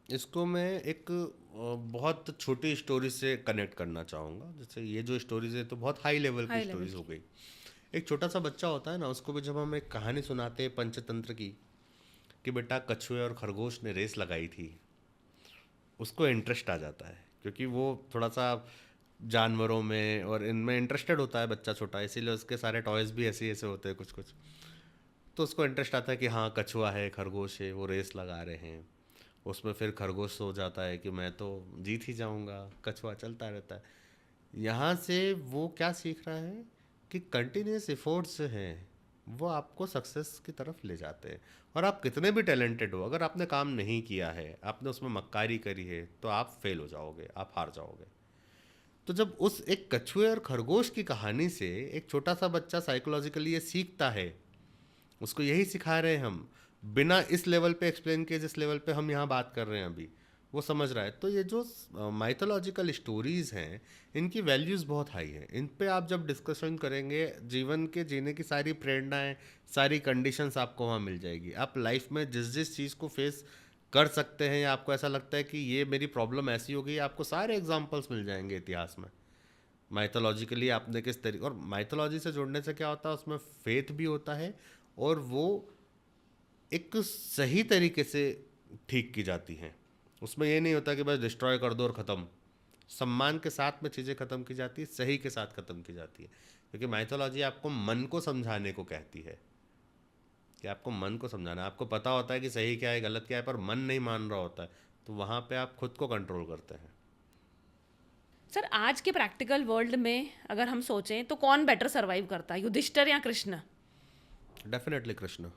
इसको मैं एक बहुत छोटी स्टोरी से कनेक्ट करना चाहूँगा। जैसे ये जो स्टोरीज है तो बहुत हाई लेवल की स्टोरीज हो गई। एक छोटा सा बच्चा होता है ना, उसको भी जब हम एक कहानी सुनाते हैं पंचतंत्र की कि बेटा कछुए और खरगोश ने रेस लगाई थी, उसको इंटरेस्ट आ जाता है, क्योंकि वो थोड़ा सा जानवरों में और इनमें इंटरेस्टेड होता है बच्चा छोटा, इसीलिए उसके सारे टॉयज़ भी ऐसे ऐसे होते हैं कुछ कुछ। तो उसको इंटरेस्ट आता है कि हाँ कछुआ है, खरगोश है, वो रेस लगा रहे हैं। उसमें फिर खरगोश सो जाता है कि मैं तो जीत ही जाऊंगा, कछुआ चलता रहता है। यहाँ से वो क्या सीख रहा है कि कंटिन्यूस एफर्ट्स हैं वो आपको सक्सेस की तरफ ले जाते हैं। और आप कितने भी टैलेंटेड हो, अगर आपने काम नहीं किया है, आपने उसमें मक्कारी करी है, तो आप फेल हो जाओगे, आप हार जाओगे। तो जब उस एक कछुए और खरगोश की कहानी से एक छोटा सा बच्चा साइकोलॉजिकली ये सीखता है, उसको यही सिखा रहे हैं हम, बिना इस लेवल पे एक्सप्लेन किए जिस लेवल पे हम यहाँ बात कर रहे हैं अभी, वो समझ रहा है। तो ये जो माइथोलॉजिकल स्टोरीज़ हैं, इनकी वैल्यूज़ बहुत हाई हैं। इन पे आप जब डिस्कशन करेंगे, जीवन के जीने की सारी प्रेरणाएं, सारी कंडीशंस आपको वहाँ मिल जाएगी। आप लाइफ में जिस जिस चीज़ को फेस कर सकते हैं, या आपको ऐसा लगता है कि ये मेरी प्रॉब्लम ऐसी हो गई, आपको सारे एग्जाम्पल्स मिल जाएंगे इतिहास में। माइथोलॉजिकली आपने किस तरीके, और माइथोलॉजी से जुड़ने से क्या होता है, उसमें फेथ भी होता है और वो एक सही तरीके से ठीक की जाती हैं। उसमें ये नहीं होता कि बस डिस्ट्रॉय कर दो और ख़त्म। सम्मान के साथ में चीज़ें ख़त्म की जाती है, सही के साथ ख़त्म की जाती है। क्योंकि माइथोलॉजी आपको मन को समझाने को कहती है कि आपको मन को समझाना है। आपको पता होता है कि सही क्या है गलत क्या है, पर मन नहीं मान रहा होता है, तो वहाँ पे आप खुद को कंट्रोल करते हैं। सर, आज के प्रैक्टिकल वर्ल्ड में अगर हम सोचें तो कौन बेटर सर्वाइव करता है, युधिष्ठिर या कृष्ण? डेफिनेटली कृष्ण,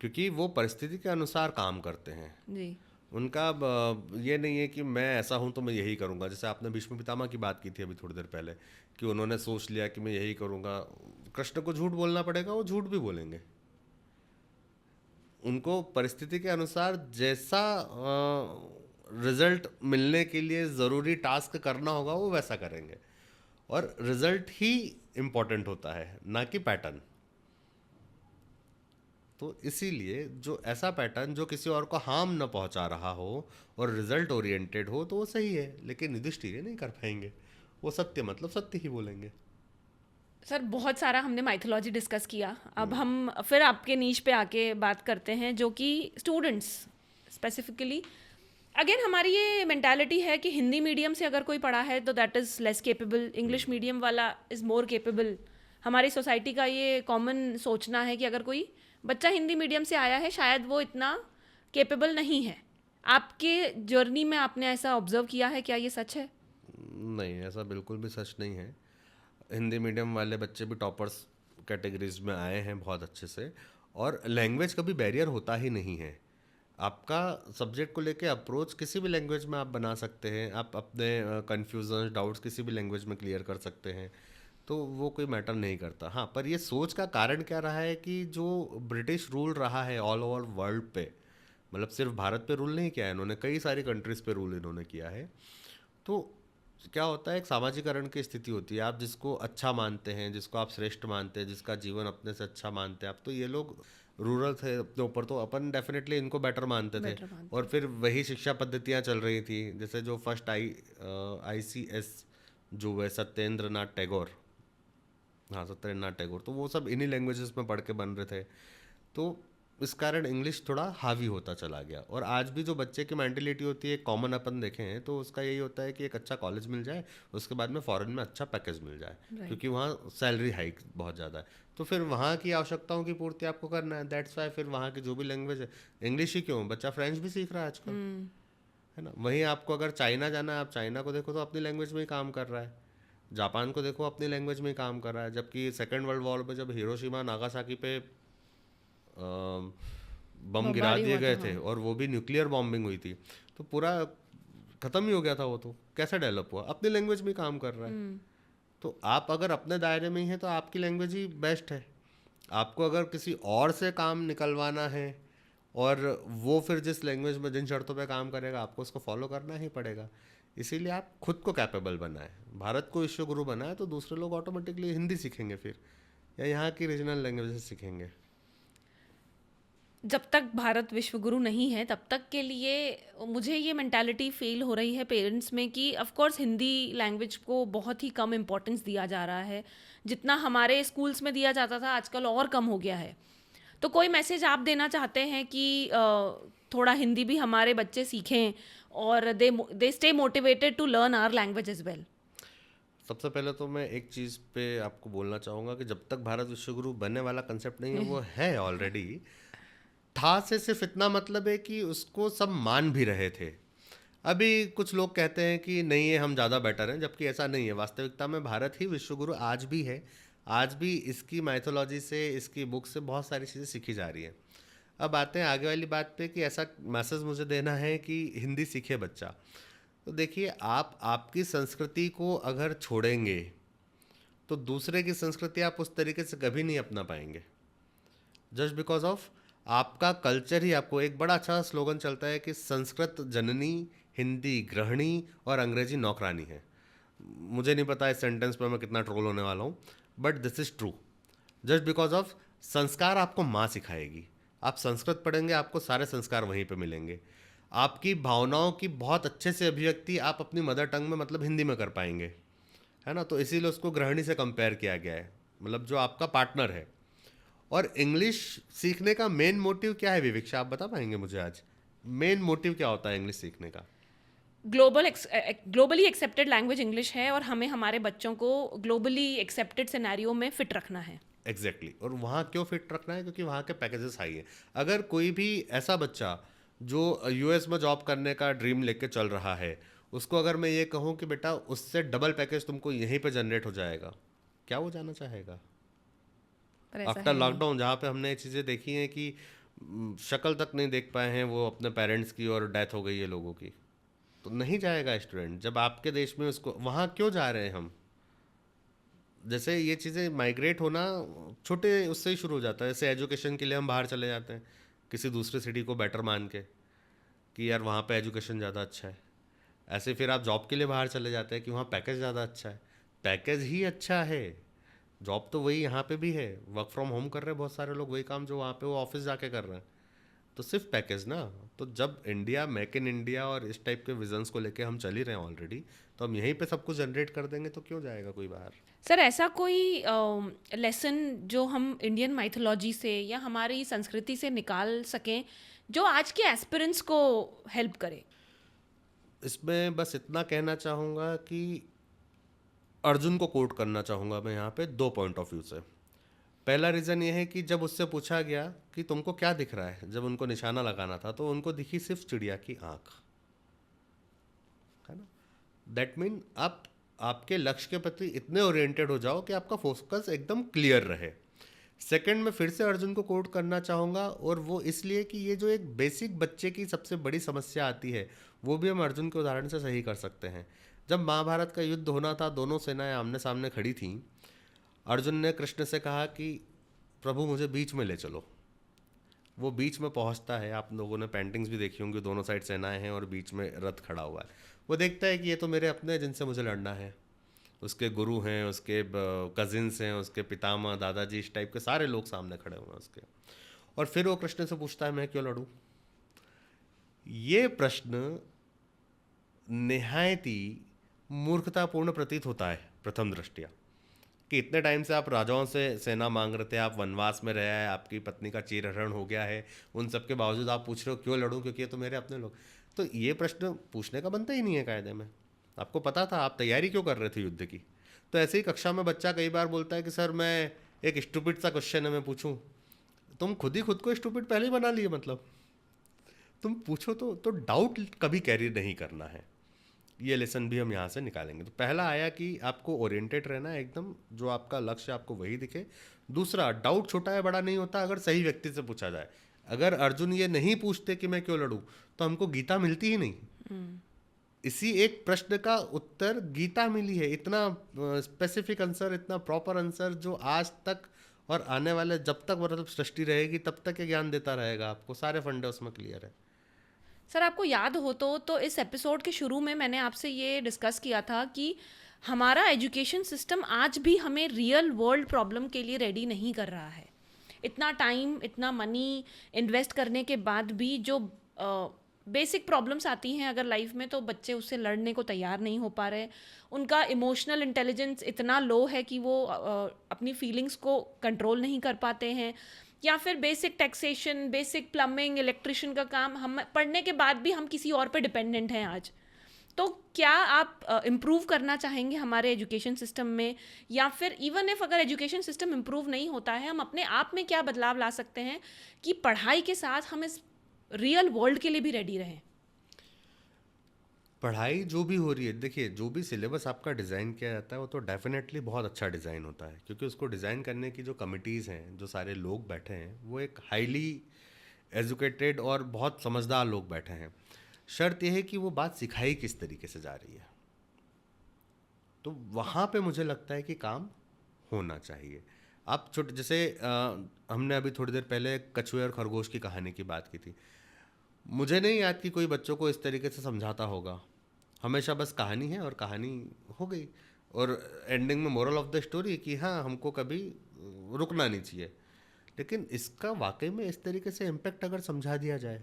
क्योंकि वो परिस्थिति के अनुसार काम करते हैं जी। उनका ये नहीं है कि मैं ऐसा हूँ तो मैं यही करूँगा। जैसे आपने भीष्म पितामह की बात की थी अभी थोड़ी देर पहले, कि उन्होंने सोच लिया कि मैं यही करूँगा। कृष्ण को झूठ बोलना पड़ेगा, वो झूठ भी बोलेंगे। उनको परिस्थिति के अनुसार जैसा रिजल्ट मिलने के लिए ज़रूरी टास्क करना होगा वो वैसा करेंगे। और रिजल्ट ही इम्पोर्टेंट होता है, ना कि पैटर्न। तो इसीलिए जो ऐसा पैटर्न जो किसी और को हार्म न पहुंचा रहा हो और रिजल्ट ओरिएंटेड हो तो वो सही है। लेकिन युधिष्ठिर नहीं कर पाएंगे, वो सत्य मतलब सत्य ही बोलेंगे। सर, बहुत सारा हमने माइथोलॉजी डिस्कस किया। अब हम फिर आपके नीश पे आके बात करते हैं, जो कि स्टूडेंट्स स्पेसिफिकली। अगेन हमारी ये मेंटालिटी है कि हिंदी मीडियम से अगर कोई पढ़ा है तो that is less capable, English medium वाला इज़ मोर केपेबल। हमारी सोसाइटी का ये कॉमन सोचना है कि अगर कोई बच्चा हिंदी मीडियम से आया है शायद वो इतना केपेबल नहीं है। आपके जर्नी में आपने ऐसा ऑब्जर्व किया है, क्या ये सच है? नहीं, ऐसा बिल्कुल भी सच नहीं है। हिंदी मीडियम वाले बच्चे भी टॉपर्स कैटेगरीज में आए हैं बहुत अच्छे से। और लैंग्वेज कभी बैरियर होता ही नहीं है। आपका सब्जेक्ट को लेके अप्रोच किसी भी लैंग्वेज में आप बना सकते हैं। आप अपने कन्फ्यूजन डाउट्स किसी भी लैंग्वेज में क्लियर कर सकते हैं। तो वो कोई मैटर नहीं करता। हाँ, पर ये सोच का कारण क्या रहा है कि जो ब्रिटिश रूल रहा है ऑल ओवर वर्ल्ड पे, मतलब सिर्फ भारत पे रूल नहीं किया है इन्होंने, कई सारी कंट्रीज पे रूल इन्होंने किया है। तो क्या होता है, एक सामाजिकरण की स्थिति होती है। आप जिसको अच्छा मानते हैं, जिसको आप श्रेष्ठ मानते हैं, जिसका जीवन अपने से अच्छा मानते हैं आप, तो ये लोग रूरल थे अपने ऊपर, तो अपन डेफिनेटली इनको बेटर मानते थे। बेटर मानते और हैं। फिर वही शिक्षा पद्धतियाँ चल रही थी, जैसे जो फर्स्ट ICS जो है सत्येंद्र नाथ टैगोर, हाँ सत्येंद्र नाथ टैगोर, तो वो सब इन्हीं लैंग्वेजेस में पढ़ के बन रहे थे। तो इस कारण इंग्लिश थोड़ा हावी होता चला गया। और आज भी जो बच्चे की मेंटेलिटी होती है, कॉमन अपन देखें हैं, तो उसका यही होता है कि एक अच्छा कॉलेज मिल जाए, उसके बाद में फॉरेन में अच्छा पैकेज मिल जाए, राइट। क्योंकि वहाँ सैलरी हाइक बहुत ज़्यादा है। तो फिर वहाँ की आवश्यकताओं की पूर्ति आपको करना है, दैट्स वाई फिर वहाँ की जो भी लैंग्वेज है, इंग्लिश ही क्यों, बच्चा फ्रेंच भी सीख रहा है आजकल, है ना। वहीं आपको अगर चाइना जाना है, आप चाइना को देखो तो अपनी लैंग्वेज में ही काम कर रहा है। जापान को देखो अपनी लैंग्वेज में ही काम कर रहा है। जबकि सेकेंड वर्ल्ड वॉर में जब हिरोशिमा नागासाकी पे बम गिरा बमबारी दिए हुआ था, गए थे, हाँ। और वो भी न्यूक्लियर बॉम्बिंग हुई थी, तो पूरा खत्म ही हो गया था वो। तो कैसे डेवलप हुआ, अपनी लैंग्वेज में ही काम कर रहा है। तो आप अगर अपने दायरे में ही हैं तो आपकी लैंग्वेज ही बेस्ट है। आपको अगर किसी और से काम निकलवाना है, और वो फिर जिस लैंग्वेज में जिन शर्तों पे काम करेगा, आपको उसको फॉलो करना ही पड़ेगा। इसीलिए आप खुद को कैपेबल बनाएं। भारत को विश्व गुरु बनाए तो दूसरे लोग ऑटोमेटिकली हिंदी सीखेंगे फिर, या यहाँ की रीजनल लैंग्वेजेस सीखेंगे। जब तक भारत विश्वगुरु नहीं है तब तक के लिए मुझे ये मेंटालिटी फील हो रही है पेरेंट्स में कि ऑफ कोर्स हिंदी लैंग्वेज को बहुत ही कम इम्पोर्टेंस दिया जा रहा है। जितना हमारे स्कूल्स में दिया जाता था आजकल और कम हो गया है। तो कोई मैसेज आप देना चाहते हैं कि थोड़ा हिंदी भी हमारे बच्चे सीखें और they stay motivated to learn our language as well? सबसे पहले तो मैं एक चीज़ पे आपको बोलना चाहूँगा कि जब तक भारत विश्वगुरु बनने वाला कंसेप्ट नहीं है, वो है ऑलरेडी। था से सिर्फ इतना मतलब है कि उसको सब मान भी रहे थे। अभी कुछ लोग कहते हैं कि नहीं है, हम ज़्यादा बेटर हैं, जबकि ऐसा नहीं है। वास्तविकता में भारत ही विश्वगुरु आज भी है। आज भी इसकी माइथोलॉजी से, इसकी बुक से बहुत सारी चीज़ें सीखी जा रही हैं। अब आते हैं आगे वाली बात पे कि ऐसा मैसेज मुझे देना है कि हिंदी सीखे बच्चा। तो देखिए, आप आपकी संस्कृति को अगर छोड़ेंगे तो दूसरे की संस्कृति आप उस तरीके से कभी नहीं अपना पाएंगे, जस्ट बिकॉज ऑफ आपका कल्चर ही। आपको एक बड़ा अच्छा स्लोगन चलता है कि संस्कृत जननी, हिंदी गृहिणी और अंग्रेजी नौकरानी है। मुझे नहीं पता इस सेंटेंस पर मैं कितना ट्रोल होने वाला हूँ, but this is true. Just because of संस्कार आपको माँ सिखाएगी। आप संस्कृत पढ़ेंगे, आपको सारे संस्कार वहीं पे मिलेंगे। आपकी भावनाओं की बहुत अच्छे से अभिव्यक्ति आप अपनी मदर टंग में, मतलब हिंदी में कर पाएंगे, है ना। तो इसीलिए उसको गृहिणी से कंपेयर किया गया है, मतलब जो आपका पार्टनर है। और इंग्लिश सीखने का मेन मोटिव क्या है विविक्षा, आप बता पाएंगे मुझे आज? मेन मोटिव क्या होता है इंग्लिश सीखने का? ग्लोबली एक्सेप्टेड लैंग्वेज इंग्लिश है और हमें हमारे बच्चों को ग्लोबली एक्सेप्टेड सिनेरियो में फिट रखना है। एग्जैक्टली और वहाँ क्यों फिट रखना है? क्योंकि वहाँ के पैकेजेस हाई है। अगर कोई भी ऐसा बच्चा जो US में जॉब करने का ड्रीम लेके चल रहा है, उसको अगर मैं ये कहूँ कि बेटा उससे डबल पैकेज तुमको यहीं पे जनरेट हो जाएगा, क्या वो जाना चाहेगा? पर ऐसा आफ्टर है नहीं। लॉकडाउन जहाँ पे हमने ये चीज़ें देखी हैं कि शक्ल तक नहीं देख पाए हैं वो अपने पेरेंट्स की, और डेथ हो गई है लोगों की, तो नहीं जाएगा स्टूडेंट। जब आपके देश में उसको, वहाँ क्यों जा रहे हैं हम? जैसे ये चीज़ें माइग्रेट होना छोटे उससे ही शुरू हो जाता है। जैसे एजुकेशन के लिए हम बाहर चले जाते हैं किसी दूसरे सिटी को बेटर मान के कि यार वहाँ पे एजुकेशन ज़्यादा अच्छा है। ऐसे फिर आप जॉब के लिए बाहर चले जाते हैं कि वहाँ पैकेज ज़्यादा अच्छा है। पैकेज ही अच्छा है, जॉब तो वही यहाँ पे भी है। वर्क फ्रॉम होम कर रहे हैं बहुत सारे लोग, वही काम जो वहाँ पे वो ऑफिस जाके कर रहे हैं। तो सिर्फ पैकेज ना। तो जब इंडिया, मेक इन इंडिया और इस टाइप के विजन्स को लेके हम चल ही रहे हैं ऑलरेडी, तो हम यहीं पे सब कुछ जनरेट कर देंगे, तो क्यों जाएगा कोई बाहर? सर, ऐसा कोई लेसन जो हम इंडियन माइथोलॉजी से या हमारी संस्कृति से निकाल सकें जो आज के एस्पिरेंट्स को हेल्प करे? इसमें बस इतना कहना चाहूँगा कि अर्जुन को कोट करना चाहूँगा मैं यहाँ पे 2 पॉइंट ऑफ व्यू से। पहला रीज़न ये है कि जब उससे पूछा गया कि तुमको क्या दिख रहा है, जब उनको निशाना लगाना था तो उनको दिखी सिर्फ चिड़िया की आँख, है ना। दैट मीन आप आपके लक्ष्य के प्रति इतने ओरिएंटेड हो जाओ कि आपका फोकस एकदम क्लियर रहे। सेकंड, मैं फिर से अर्जुन को कोट करना चाहूँगा, और वो इसलिए कि ये जो एक बेसिक बच्चे की सबसे बड़ी समस्या आती है वो भी हम अर्जुन के उदाहरण से सही कर सकते हैं। जब महाभारत का युद्ध होना था, दोनों सेनाएं आमने सामने खड़ी थीं, अर्जुन ने कृष्ण से कहा कि प्रभु मुझे बीच में ले चलो। वो बीच में पहुंचता है, आप लोगों ने पेंटिंग्स भी देखी होंगी, दोनों साइड सेनाएं हैं और बीच में रथ खड़ा हुआ है। वो देखता है कि ये तो मेरे अपने हैं जिनसे मुझे लड़ना है, उसके गुरु हैं, उसके कजिन्स हैं, उसके पितामह दादाजी, इस टाइप के सारे लोग सामने खड़े हुए हैं उसके। और फिर वो कृष्ण से पूछता है मैं क्यों लड़ूं। ये प्रश्न निहायत ही मूर्खतापूर्ण प्रतीत होता है प्रथम दृष्टया, कि इतने टाइम से आप राजाओं से सेना मांग रहे थे, आप वनवास में रहे हैं, आपकी पत्नी का चीरहरण हो गया है, उन सब के बावजूद आप पूछ रहे हो क्यों लड़ूं, क्योंकि ये तो मेरे अपने लोग। तो ये प्रश्न पूछने का बनता ही नहीं है कायदे में। आपको पता था, आप तैयारी क्यों कर रहे थे युद्ध की। तो ऐसे ही कक्षा में बच्चा कई बार बोलता है कि सर मैं एक स्टूपिड सा क्वेश्चन है मैं पूछूं। तुम खुद ही खुद को स्टूपिड पहले ही बना लिए, मतलब तुम पूछो तो डाउट कभी कैरी नहीं करना है। ये लेसन भी हम यहाँ से निकालेंगे। तो पहला आया कि आपको ओरिएंटेड रहना है एकदम, जो आपका लक्ष्य आपको वही दिखे। दूसरा, डाउट छोटा है बड़ा नहीं होता अगर सही व्यक्ति से पूछा जाए। अगर अर्जुन ये नहीं पूछते कि मैं क्यों लड़ूं तो हमको गीता मिलती ही नहीं। इसी एक प्रश्न का उत्तर गीता मिली है, इतना स्पेसिफिक आंसर, इतना प्रॉपर आंसर, जो आज तक और आने वाले जब तक मतलब सृष्टि रहेगी तब तक ये ज्ञान देता रहेगा आपको। सारे फंडे उसमें क्लियर है। सर आपको याद हो तो इस एपिसोड के शुरू में मैंने आपसे ये डिस्कस किया था कि हमारा एजुकेशन सिस्टम आज भी हमें रियल वर्ल्ड प्रॉब्लम के लिए रेडी नहीं कर रहा है। इतना टाइम, इतना मनी इन्वेस्ट करने के बाद भी जो बेसिक प्रॉब्लम्स आती हैं अगर लाइफ में, तो बच्चे उससे लड़ने को तैयार नहीं हो पा रहे। उनका इमोशनल इंटेलिजेंस इतना लो है कि वो अपनी फीलिंग्स को कंट्रोल नहीं कर पाते हैं। या फिर basic taxation, basic plumbing, electrician का काम हम पढ़ने के बाद भी हम किसी और पे डिपेंडेंट हैं आज। तो क्या आप इम्प्रूव करना चाहेंगे हमारे एजुकेशन सिस्टम में, या फिर इवन इफ अगर एजुकेशन सिस्टम इम्प्रूव नहीं होता है, हम अपने आप में क्या बदलाव ला सकते हैं कि पढ़ाई के साथ हम इस रियल वर्ल्ड के लिए भी रेडी रहें? पढ़ाई जो भी हो रही है, देखिए जो भी सिलेबस आपका डिज़ाइन किया जाता है वो तो डेफिनेटली बहुत अच्छा डिज़ाइन होता है, क्योंकि उसको डिज़ाइन करने की जो कमिटीज़ हैं, जो सारे लोग बैठे हैं, वो एक हाईली एजुकेटेड और बहुत समझदार लोग बैठे हैं। शर्त यह है कि वो बात सिखाई किस तरीके से जा रही है। तो वहाँ पे मुझे लगता है कि काम होना चाहिए। आप छोटे जैसे हमने अभी थोड़ी देर पहले कछुए और खरगोश की कहानी की बात की थी। मुझे नहीं याद कि कोई बच्चों को इस तरीके से समझाता होगा। हमेशा बस कहानी है और कहानी हो गई, और एंडिंग में मोरल ऑफ द स्टोरी कि हाँ हमको कभी रुकना नहीं चाहिए। लेकिन इसका वाकई में इस तरीके से इम्पैक्ट अगर समझा दिया जाए,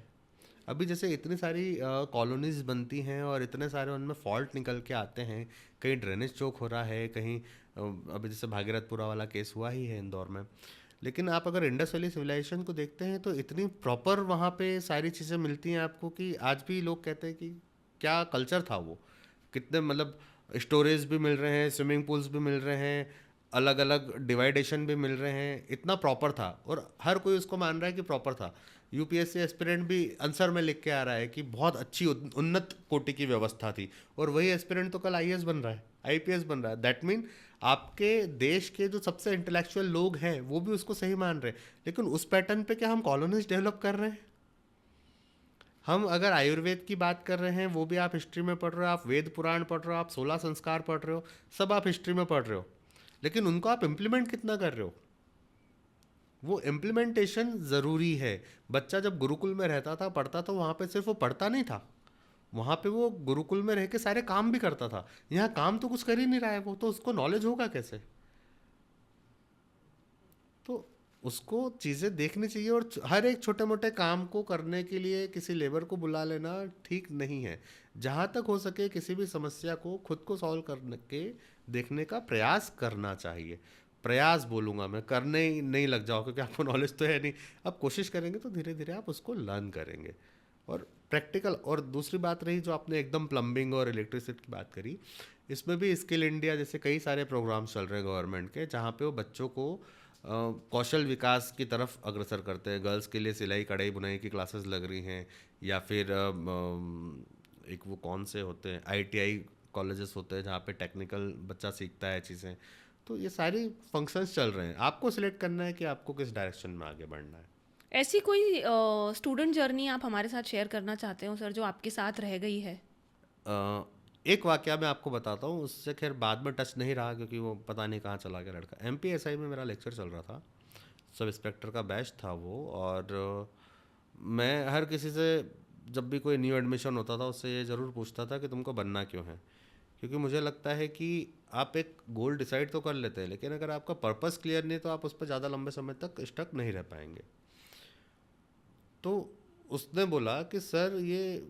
अभी जैसे इतनी सारी कॉलोनीज बनती हैं और इतने सारे उनमें फॉल्ट निकल के आते हैं, कहीं ड्रेनेज चौक हो रहा है, कहीं अभी जैसे भागीरथपुरा वाला केस हुआ ही है इंदौर में। लेकिन आप अगर इंडस वैली सिविलाइजेशन को देखते हैं तो इतनी प्रॉपर वहाँ पे सारी चीज़ें मिलती हैं आपको कि आज भी लोग कहते हैं कि क्या कल्चर था वो। कितने मतलब स्टोरेज भी मिल रहे हैं, स्विमिंग पूल्स भी मिल रहे हैं, अलग अलग डिवाइडेशन भी मिल रहे हैं, इतना प्रॉपर था और हर कोई उसको मान रहा है कि प्रॉपर था। यूपीएससी एस्पिरेंट भी आंसर में लिख के आ रहा है कि बहुत अच्छी उन्नत कोटि की व्यवस्था थी, और वही एस्पिरेंट तो कल आईएएस बन रहा है, आईपीएस बन रहा है। दैट मीन आपके देश के जो सबसे इंटेलेक्चुअल लोग हैं वो भी उसको सही मान रहे हैं। लेकिन उस पैटर्न पे क्या हम कॉलोनीज डेवलप कर रहे हैं? हम अगर आयुर्वेद की बात कर रहे हैं वो भी आप हिस्ट्री में पढ़ रहे हो, आप वेद पुराण पढ़ रहे हो, आप 16 संस्कार पढ़ रहे हो, सब आप हिस्ट्री में पढ़ रहे हो, लेकिन उनको आप इम्प्लीमेंट कितना कर रहे हो? वो इम्प्लीमेंटेशन ज़रूरी है। बच्चा जब गुरुकुल में रहता था, पढ़ता था, वहाँ पे सिर्फ वो पढ़ता नहीं था, वहाँ पे वो गुरुकुल में रह के सारे काम भी करता था। यहाँ काम तो कुछ कर ही नहीं रहा है वो, तो उसको नॉलेज होगा कैसे? तो उसको चीज़ें देखनी चाहिए, और हर एक छोटे मोटे काम को करने के लिए किसी लेबर को बुला लेना ठीक नहीं है। जहाँ तक हो सके किसी भी समस्या को खुद को सॉल्व करने के देखने का प्रयास करना चाहिए। प्रयास बोलूँगा मैं, करने ही नहीं लग जाओ, क्योंकि आपको नॉलेज तो है नहीं। अब कोशिश करेंगे तो धीरे धीरे आप उसको लर्न करेंगे और प्रैक्टिकल। और दूसरी बात रही जो आपने एकदम प्लम्बिंग और इलेक्ट्रिसिटी की बात करी, इसमें भी स्किल इंडिया जैसे कई सारे प्रोग्राम्स चल रहे हैं गवर्नमेंट के, जहाँ पे वो बच्चों को कौशल विकास की तरफ अग्रसर करते हैं। गर्ल्स के लिए सिलाई कढ़ाई बुनाई की क्लासेस लग रही हैं, या फिर एक वो कौन से होते हैं आईटीआई कॉलेजेस होते हैं जहाँ पे टेक्निकल बच्चा सीखता है चीज़ें। तो ये सारी फंक्शंस चल रहे हैं, आपको सिलेक्ट करना है कि आपको किस डायरेक्शन में आगे बढ़ना है। ऐसी कोई स्टूडेंट जर्नी आप हमारे साथ शेयर करना चाहते हो सर, जो आपके साथ रह गई है? अ, एक वाकया मैं आपको बताता हूँ, उससे खैर बाद में टच नहीं रहा क्योंकि वो पता नहीं कहाँ चला गया लड़का। एमपीएसआई में मेरा लेक्चर चल रहा था, सब इंस्पेक्टर का बैच था वो, और मैं हर किसी से जब भी कोई न्यू एडमिशन होता था उससे ये ज़रूर पूछता था कि तुमको बनना क्यों है। क्योंकि मुझे लगता है कि आप एक गोल डिसाइड तो कर लेते हैं, लेकिन अगर आपका पर्पस क्लियर नहीं तो आप उस पर ज़्यादा लंबे समय तक स्टक नहीं रह पाएंगे। तो उसने बोला कि सर ये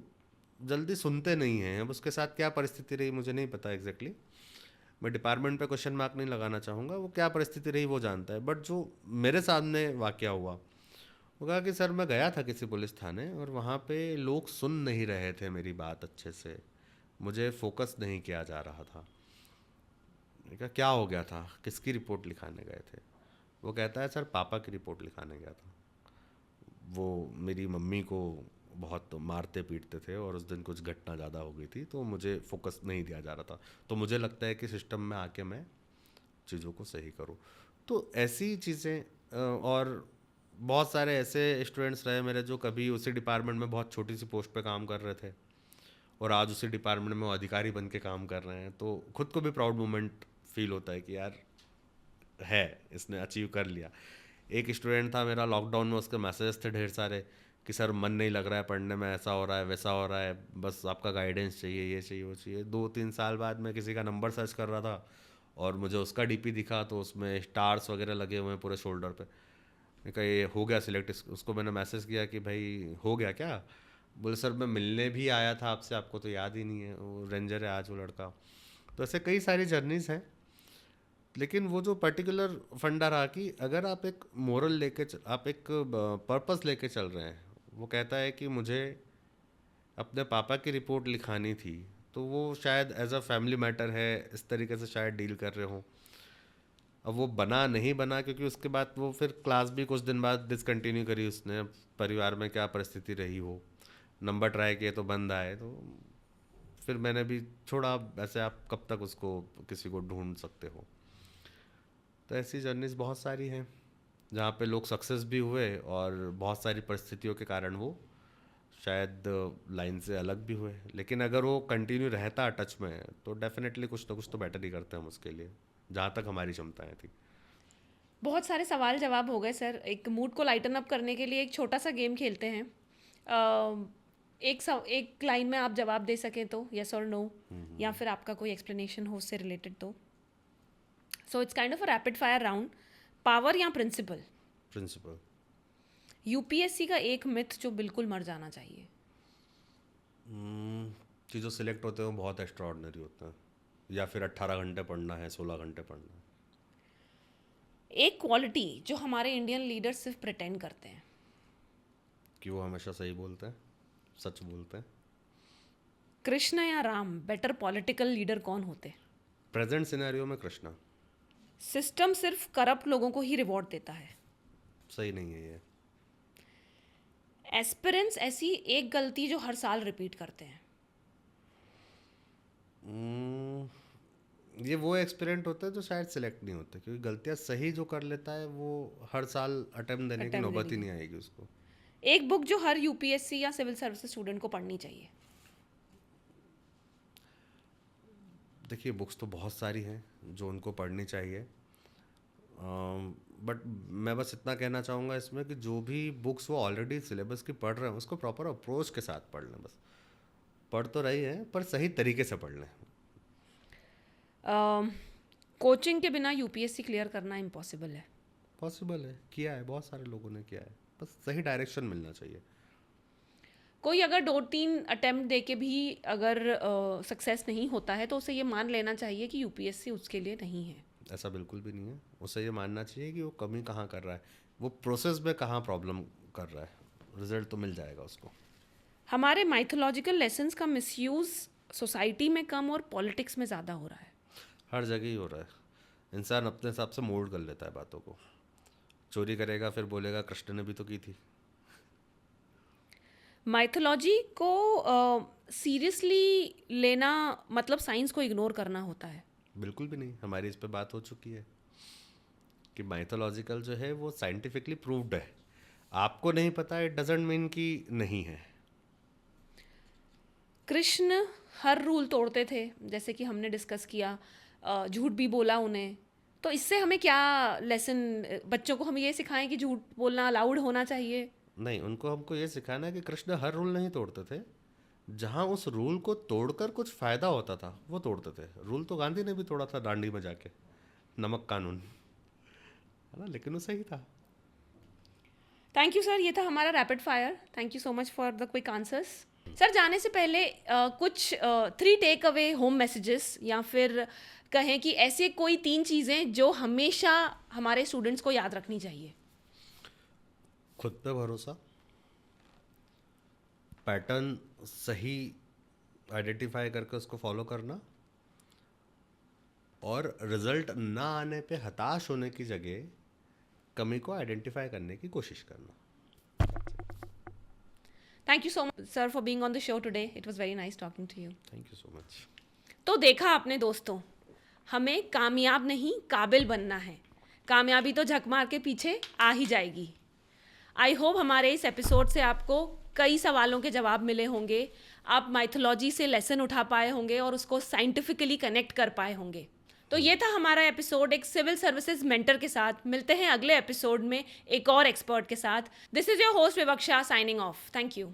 जल्दी सुनते नहीं हैं। अब उसके साथ क्या परिस्थिति रही मुझे नहीं पता एग्जैक्टली, मैं डिपार्टमेंट पे क्वेश्चन मार्क नहीं लगाना चाहूँगा, वो क्या परिस्थिति रही वो जानता है। बट जो मेरे सामने वाकया हुआ, वो कहा कि सर मैं गया था किसी पुलिस थाने और वहाँ पे लोग सुन नहीं रहे थे मेरी बात अच्छे से, मुझे फोकस नहीं किया जा रहा था। मैंने कहा क्या हो गया था, किसकी रिपोर्ट लिखाने गए थे? वो कहता है सर पापा की रिपोर्ट लिखाने गया था, वो मेरी मम्मी को बहुत मारते पीटते थे और उस दिन कुछ घटना ज़्यादा हो गई थी तो मुझे फोकस नहीं दिया जा रहा था, तो मुझे लगता है कि सिस्टम में आके मैं चीज़ों को सही करूँ। तो ऐसी चीज़ें और बहुत सारे ऐसे स्टूडेंट्स रहे मेरे जो कभी उसी डिपार्टमेंट में बहुत छोटी सी पोस्ट पे काम कर रहे थे और आज उसी डिपार्टमेंट में वो अधिकारी बन के काम कर रहे हैं, तो खुद को भी प्राउड मोमेंट फील होता है कि यार है, इसने अचीव कर लिया। एक स्टूडेंट था मेरा, लॉकडाउन में उसके मैसेजेस थे ढेर सारे कि सर मन नहीं लग रहा है पढ़ने में, ऐसा हो रहा है वैसा हो रहा है, बस आपका गाइडेंस चाहिए, ये चाहिए वो चाहिए। 2-3 साल बाद मैं किसी का नंबर सर्च कर रहा था और मुझे उसका डीपी दिखा तो उसमें स्टार्स वगैरह लगे हुए हैं पूरे शोल्डर पे। मैंने कहा ये हो गया सिलेक्ट। उसको मैंने मैसेज किया कि भाई हो गया क्या? बोले सर मैं मिलने भी आया था आपसे, आपको तो याद ही नहीं है, वो रेंजर है आज वो लड़का। तो ऐसे कई सारी जर्नीज़ हैं, लेकिन वो जो पर्टिकुलर फंडा रहा कि अगर आप एक मोरल लेके आप एक पर्पस लेके चल रहे हैं, वो कहता है कि मुझे अपने पापा की रिपोर्ट लिखानी थी, तो वो शायद एज अ फैमिली मैटर है, इस तरीके से शायद डील कर रहे हो। अब वो बना नहीं बना क्योंकि उसके बाद वो फिर क्लास भी कुछ दिन बाद डिसकंटिन्यू करी उसने, अब परिवार में क्या परिस्थिति रही हो, नंबर ट्राई किए तो बंद आए, तो फिर मैंने भी छोड़ा। ऐसे आप कब तक उसको किसी को ढूंढ सकते हो? तो ऐसी जर्नीज बहुत सारी हैं जहाँ पे लोग सक्सेस भी हुए और बहुत सारी परिस्थितियों के कारण वो शायद लाइन से अलग भी हुए, लेकिन अगर वो कंटिन्यू रहता टच में तो डेफिनेटली कुछ ना कुछ तो बेटर ही करते हैं हम उसके लिए, जहाँ तक हमारी क्षमताएं थी। बहुत सारे सवाल जवाब हो गए सर। एक मूड को लाइटन अप करने के लिए एक छोटा सा गेम खेलते हैं। एक लाइन में आप जवाब दे सकें तो यस और नो, या फिर आपका कोई एक्सप्लेनेशन हो उससे रिलेटेड तो। So it's kind of a rapid fire round. Power या प्रिंसिपल? प्रिंसिपल। यूपीएससी का एक मिथ जो बिल्कुल मर जाना चाहिए? कि जो सिलेक्ट होते हैं वो बहुत एक्स्ट्राऑर्डिनरी होते हैं, या फिर 18 घंटे पढ़ना है, 16 घंटे पढ़ना है। एक क्वालिटी जो हमारे इंडियन लीडर सिर्फ प्रिटेंड करते हैं? कि वो हमेशा सही बोलते हैं, सच बोलते हैं। कृष्ण या राम बेटर पॉलिटिकल लीडर कौन होते? प्रेजेंट सिनेरियो में कृष्णा। सिस्टम सिर्फ करप्ट लोगों को ही रिवॉर्ड देता है? सही नहीं है ये। एस्पिरेंट्स ऐसी एक गलती जो हर साल रिपीट करते हैं? ये वो एक्सपेरिमेंट होता है जो शायद सिलेक्ट नहीं होते, क्योंकि गलतियां सही जो कर लेता है वो हर साल अटेम्प्ट देने की Attempt नौबत ही देने नहीं आएगी उसको। एक बुक जो हर यूपीएससी या सिविल सर्विसेज स्टूडेंट को पढ़नी चाहिए? देखिए बुक्स तो बहुत सारी हैं जो उनको पढ़नी चाहिए, बट मैं बस इतना कहना चाहूँगा इसमें कि जो भी बुक्स वो ऑलरेडी सिलेबस की पढ़ रहे हैं उसको प्रॉपर अप्रोच के साथ पढ़ लें। बस पढ़ तो रही है पर सही तरीके से पढ़ लें। कोचिंग के बिना यूपीएससी क्लियर करना इम्पॉसिबल है? पॉसिबल है, किया है, बहुत सारे लोगों ने किया है, बस सही डायरेक्शन मिलना चाहिए। कोई अगर 2-3 अटेम्प्ट दे के भी अगर सक्सेस नहीं होता है तो उसे ये मान लेना चाहिए कि यूपीएससी उसके लिए नहीं है? ऐसा बिल्कुल भी नहीं है, उसे ये मानना चाहिए कि वो कमी कहाँ कर रहा है, वो प्रोसेस में कहाँ प्रॉब्लम कर रहा है, रिजल्ट तो मिल जाएगा उसको। हमारे माइथोलॉजिकल लेसन्स का मिसयूज़ सोसाइटी में कम और पॉलिटिक्स में ज़्यादा हो रहा है? हर जगह ही हो रहा है, इंसान अपने हिसाब से मोल्ड कर लेता है बातों को। चोरी करेगा फिर बोलेगा कृष्ण ने भी तो की थी। माइथोलॉजी को सीरियसली लेना मतलब साइंस को इग्नोर करना होता है। बिल्कुल भी नहीं, हमारी इस पे बात हो चुकी है कि माइथोलॉजिकल जो है वो साइंटिफिकली प्रूव्ड है। आपको नहीं पता, इट डजेंट मीन कि नहीं है। कृष्ण हर रूल तोड़ते थे, जैसे कि हमने डिस्कस किया, झूठ भी बोला उन्हें। तो इससे हमें क्या लेसन, बच्चों को हम ये सिखाएं कि झूठ बोलना अलाउड होना चाहिए? नहीं, उनको हमको ये सिखाना है कि कृष्ण हर रूल नहीं तोड़ते थे, जहाँ उस रूल को तोड़कर कुछ फायदा होता था वो तोड़ते थे। रूल तो गांधी ने भी तोड़ा था दांडी में जाके, नमक कानून, है ना, लेकिन वो सही था। थैंक यू सर, ये था हमारा rapid fire. Thank you so much for the quick answers. Sir, जाने से पहले कुछ 3 टेक अवे होम मैसेजेस, या फिर कहें कि ऐसे कोई 3 चीज़ें जो हमेशा हमारे स्टूडेंट्स को याद रखनी चाहिए। खुद पे भरोसा, पैटर्न सही आइडेंटिफाई करके उसको फॉलो करना, और रिजल्ट ना आने पे हताश होने की जगह कमी को आइडेंटिफाई करने की कोशिश करना। Thank you so much sir for being on the show today. It was very nice talking to you. Thank you so much. तो देखा आपने दोस्तों, हमें कामयाब नहीं काबिल बनना है। कामयाबी तो झक मार के पीछे आ ही जाएगी। आई होप हमारे इस एपिसोड से आपको कई सवालों के जवाब मिले होंगे। आप माइथोलॉजी से लेसन उठा पाए होंगे और उसको साइंटिफिकली कनेक्ट कर पाए होंगे। तो ये था हमारा एपिसोड एक सिविल सर्विसेज मेंटर के साथ। मिलते हैं अगले एपिसोड में एक और एक्सपर्ट के साथ। This is your host Vivaksha signing off. Thank you.